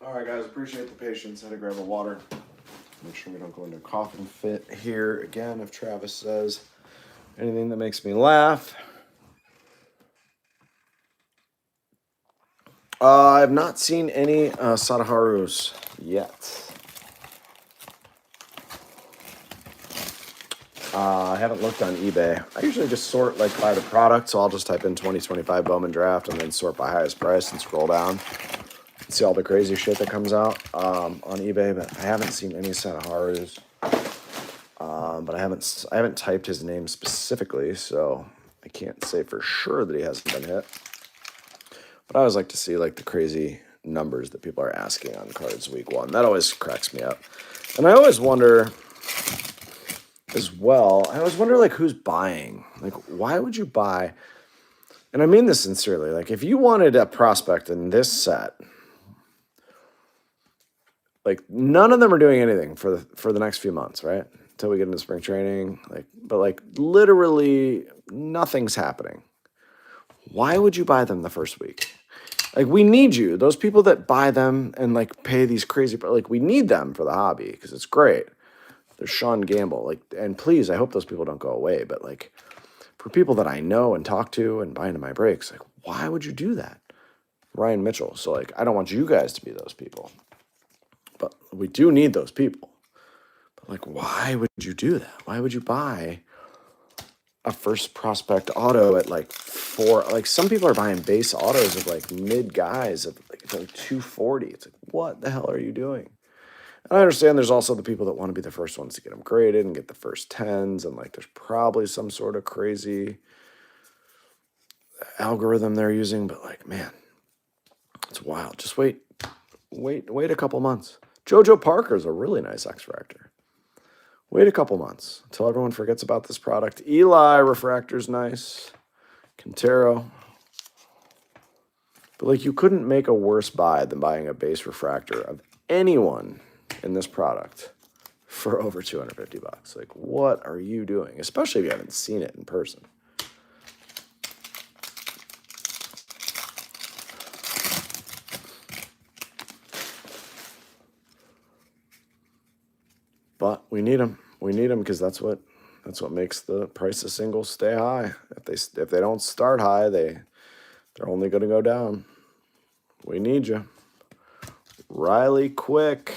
All right, guys, appreciate the patience. Had to grab a water. Make sure we don't go into a coughing fit here again if Travis says anything that makes me laugh. I have not seen any Sadaharus yet. I haven't looked on eBay. I usually just sort like by the product, so I'll just type in 2025 Bowman Draft and then sort by highest price and scroll down. See all the crazy shit that comes out on eBay, but I haven't seen any Sadaharus. But I haven't typed his name specifically, so I can't say for sure that he hasn't been hit. But I always like to see like the crazy numbers that people are asking on cards week one. That always cracks me up. And I always wonder as well, like who's buying? Like, why would you buy? And I mean this sincerely. Like, if you wanted a prospect in this set, like none of them are doing anything for the next few months, right? Until we get into spring training. But literally nothing's happening. Why would you buy them the first week? Like, we need you. Those people that buy them and like pay these crazy, we need them for the hobby because it's great. There's Sean Gamble, and please, I hope those people don't go away. But for people that I know and talk to and buy into my breaks, why would you do that? Ryan Mitchell. So I don't want you guys to be those people. But we do need those people. But why would you do that? Why would you buy a first prospect auto at 4? Some people are buying base autos of mid guys at it's 240. It's what the hell are you doing? And I understand there's also the people that want to be the first ones to get them graded and get the first 10s, and there's probably some sort of crazy algorithm they're using, but man, it's wild. Just wait a couple months. JoJo Parker's a really nice X-Fractor. Wait a couple months until everyone forgets about this product. Eli Refractor's nice. Quintero. But you couldn't make a worse buy than buying a base refractor of anyone in this product for over $250. What are you doing? Especially if you haven't seen it in person. But we need them. We need them because that's what makes the price of singles stay high. If they don't start high, they're only going to go down. We need you. Riley Quick.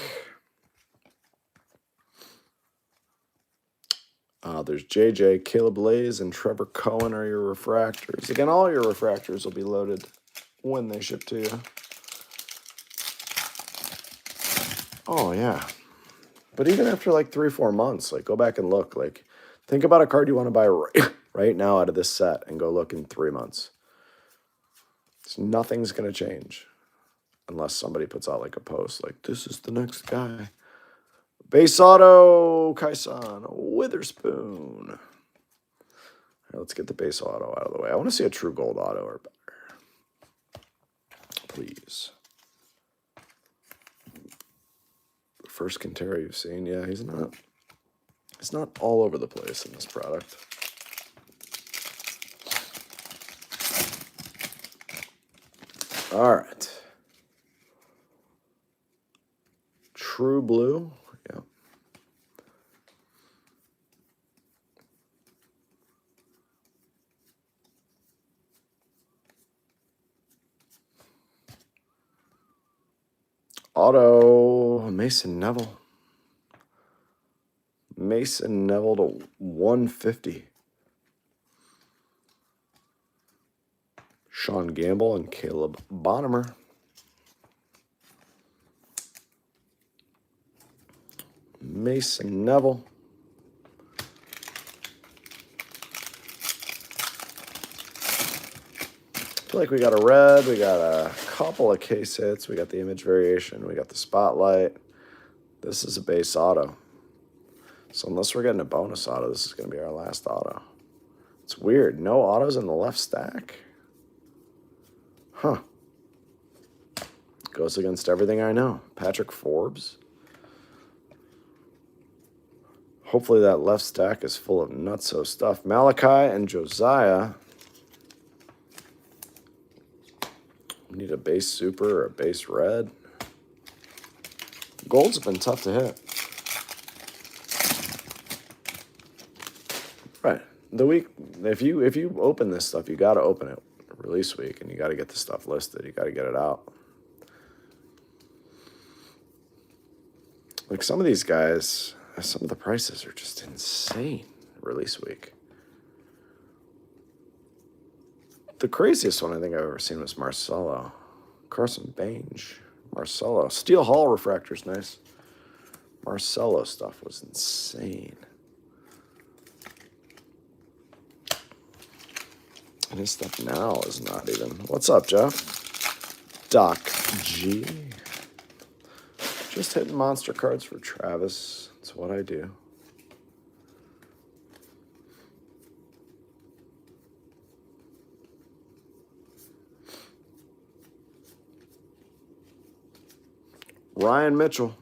There's JJ, Caleb Lays, and Trevor Cohen are your refractors. Again, all your refractors will be loaded when they ship to you. Oh, yeah. But even after 3-4 months, go back and look. Think about a card you want to buy right now out of this set and go look in 3 months. Nothing's going to change unless somebody puts out a post this is the next guy. Base auto, Kaisan, Witherspoon. All right, let's get the base auto out of the way. I want to see a true gold auto or better. Please. First Quintero you've seen. Yeah, he's not all over the place in this product. All right. True blue. Yeah. Auto Mason Neville. Mason Neville to 150. Sean Gamble and Caleb Bonnemer. Mason Neville. I feel like we got a red, we got a couple of case hits, we got the image variation, we got the spotlight. This is a base auto. So unless we're getting a bonus auto, this is going to be our last auto. It's weird. No autos in the left stack. Huh. Goes against everything I know. Patrick Forbes. Hopefully that left stack is full of nutso stuff. Malachi and Josiah. We need a base super or a base red. Golds have been tough to hit. Right. The week, if you open this stuff, you got to open it release week, and you got to get the stuff listed. You got to get it out. Like some of these guys, some of the prices are just insane release week. The craziest one I think I've ever seen was Marcelo. Carson Bange. Marcelo. Steel Hall refractor's nice. Marcelo stuff was insane. And his stuff now is not even. What's up, Jeff? Doc G. Just hitting monster cards for Travis. That's what I do. Ryan Mitchell.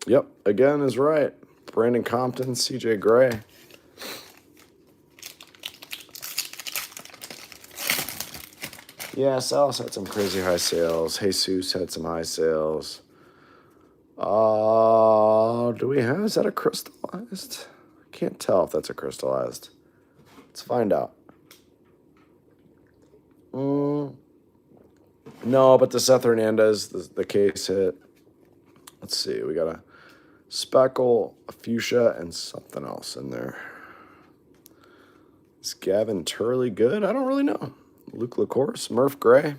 Yep, again is right. Brandon Compton, CJ Gray. Yeah, Salas had some crazy high sales. Jesus had some high sales. Do we have, is that a crystallized? I can't tell if that's a crystallized. Let's find out. No, but the Seth Hernandez, the case hit. Let's see, we got a speckle, a fuchsia, and something else in there. Is Gavin Turley good? I don't really know. Luke LaCourse, Murph Gray.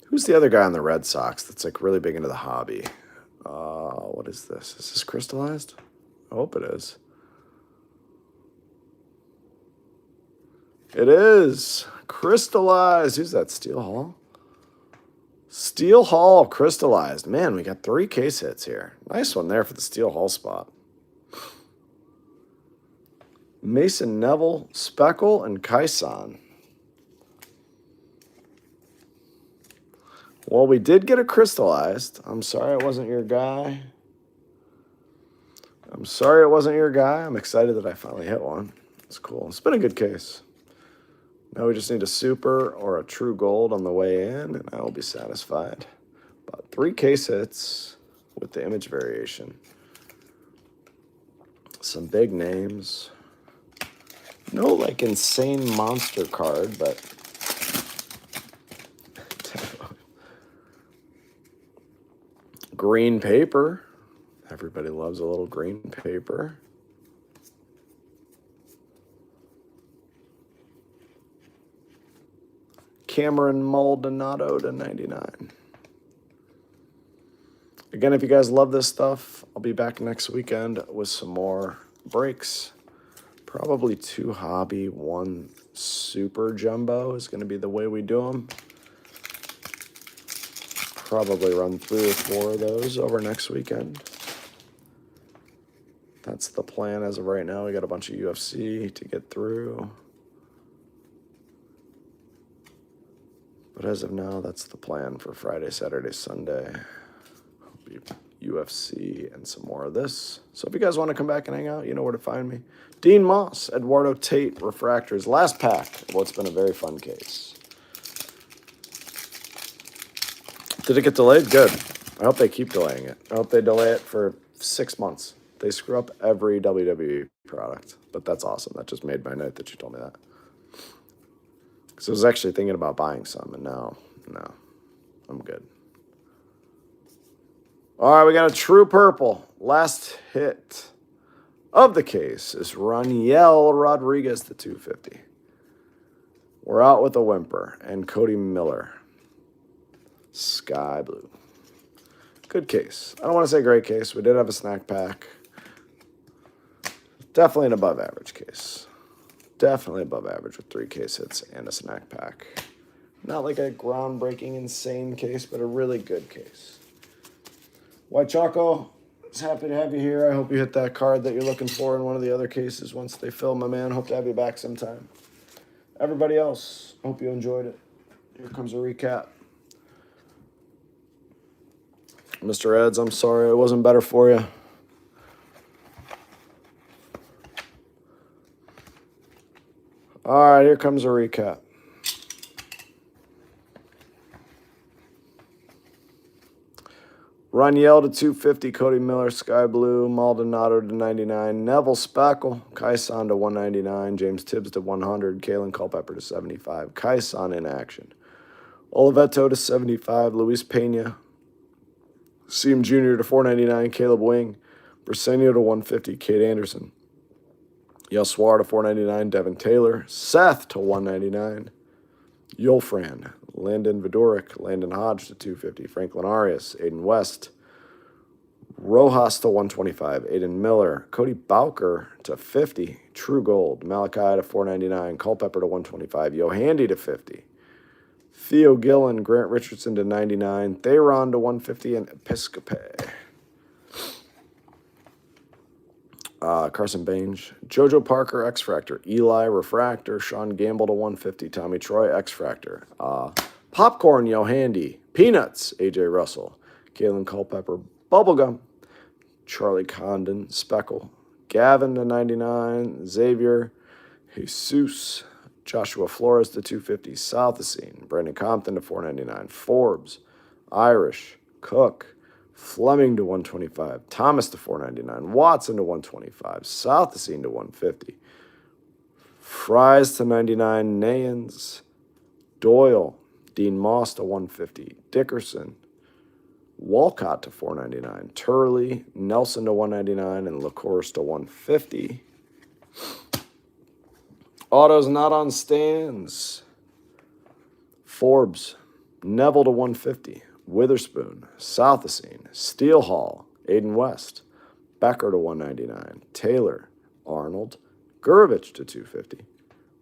Who's the other guy on the Red Sox that's like really big into the hobby? What is this? Is this crystallized? I hope it is. It is crystallized. Who's that? Steel Hall? Steel Hall crystallized. Man, we got 3 case hits here. Nice one there for the Steel Hall spot. Mason Neville, Speckle, and Kaison. Well, we did get a crystallized. I'm sorry it wasn't your guy. I'm excited that I finally hit one. It's cool. It's been a good case. Now we just need a super or a true gold on the way in, and I will be satisfied. About 3 case hits with the image variation. Some big names. No, like, insane monster card, but... Green paper. Everybody loves a little green paper. Cameron Maldonado to 99. Again, if you guys love this stuff, I'll be back next weekend with some more breaks. Probably 2 hobby, 1 super jumbo is going to be the way we do them. Probably run 3 or 4 of those over next weekend. That's the plan as of right now. We got a bunch of UFC to get through. But as of now, that's the plan for Friday, Saturday, Sunday. UFC and some more of this. So if you guys want to come back and hang out, you know where to find me. Dean Moss, Eduardo Tate, Refractors. Last pack. Well, it's been a very fun case. Did it get delayed? Good. I hope they keep delaying it. I hope they delay it for 6 months. They screw up every WWE product. But that's awesome. That just made my night that you told me that. Because I was actually thinking about buying some, and no, I'm good. All right, we got a true purple. Last hit of the case is Raniel Rodriguez to 250. We're out with a whimper, and Cody Miller. Sky blue. Good case. I don't want to say great case. We did have a snack pack. Definitely an above average case. Definitely above average with 3 case hits and a snack pack. Not like a groundbreaking, insane case, but a really good case. White Choco, it's happy to have you here. I hope you hit that card that you're looking for in one of the other cases once they fill, my man. Hope to have you back sometime. Everybody else, hope you enjoyed it. Here comes a recap. Mr. Eds, I'm sorry it wasn't better for you. All right, here comes a recap. Raniel to 250, Cody Miller, Sky Blue, Maldonado to 99, Neville Speckle, Kyson to 199, James Tibbs to 100, Kalen Culpepper to 75, Kyson in action, Oliveto to 75, Luis Pena, Seam Jr. to 499, Caleb Wing, Briseño to 150, Kate Anderson, Yasuar to 499, Devin Taylor, Seth to 199, Yulfran, Landon Vidoric, Landon Hodge to 250, Franklin Arias, Aiden West, Rojas to 125, Aiden Miller, Cody Bowker to 50, True Gold, Malachi to 499, Culpepper to 125, Yohandy to 50, Theo Gillen, Grant Richardson to 99, Theron to 150, and Episcope. Carson Bange, JoJo Parker, X-Fractor, Eli, Refractor, Sean Gamble to 150, Tommy Troy, X-Fractor, Popcorn, Yohandy, Peanuts, AJ Russell, Kalen Culpepper, Bubblegum, Charlie Condon, Speckle, Gavin to 99, Xavier, Jesus, Joshua Flores to 250, South of Scene, Brandon Compton to 499, Forbes, Irish, Cook, Fleming to 125, Thomas to 499, Watson to 125, South the Scene to 150, Fries to 99, Nayans, Doyle, Dean Moss to 150, Dickerson, Walcott to 499, Turley, Nelson to 199, and LaCourse to 150. Autos not on stands. Forbes, Neville to 150. Witherspoon, South the Scene, Steel Hall, Aiden West, Becker to 199, Taylor, Arnold, Gurvich to 250,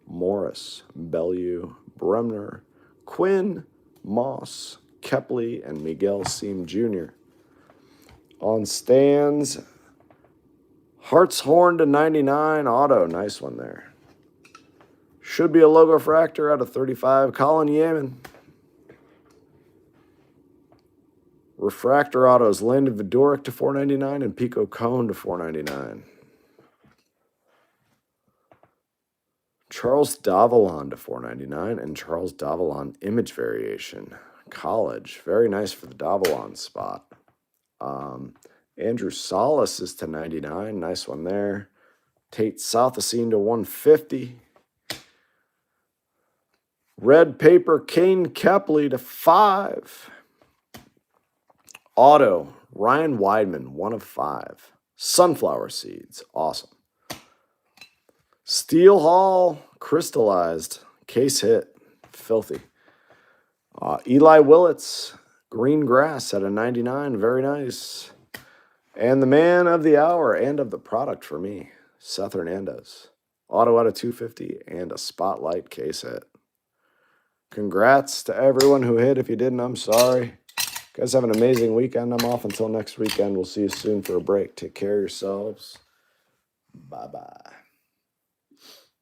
Morris, Bellew, Bremner, Quinn, Moss, Kepley, and Miguel Seam Jr. On stands, Hartshorn to 99, auto, nice one there. Should be a logo fractor out of 35, Colin Yeaman. Refractor autos, Landon Vidoric to 499 and Pico Cone to 499. Charles Davalon to 499 and Charles Davalon image variation. College, very nice for the Davalon spot. Andrew Salas is to 99, nice one there. Tate Southacene to 150. Red paper, Kane Kepley to 5. Auto, Ryan Weidman, 1 of 5. Sunflower seeds, awesome. Steel Hall, crystallized, case hit, filthy. Eli Willits, green grass at a 99, very nice. And the man of the hour and of the product for me, Seth Hernandez. Auto out of 250 and a spotlight case hit. Congrats to everyone who hit. If you didn't, I'm sorry. You guys have an amazing weekend. I'm off until next weekend. We'll see you soon for a break. Take care of yourselves. Bye-bye.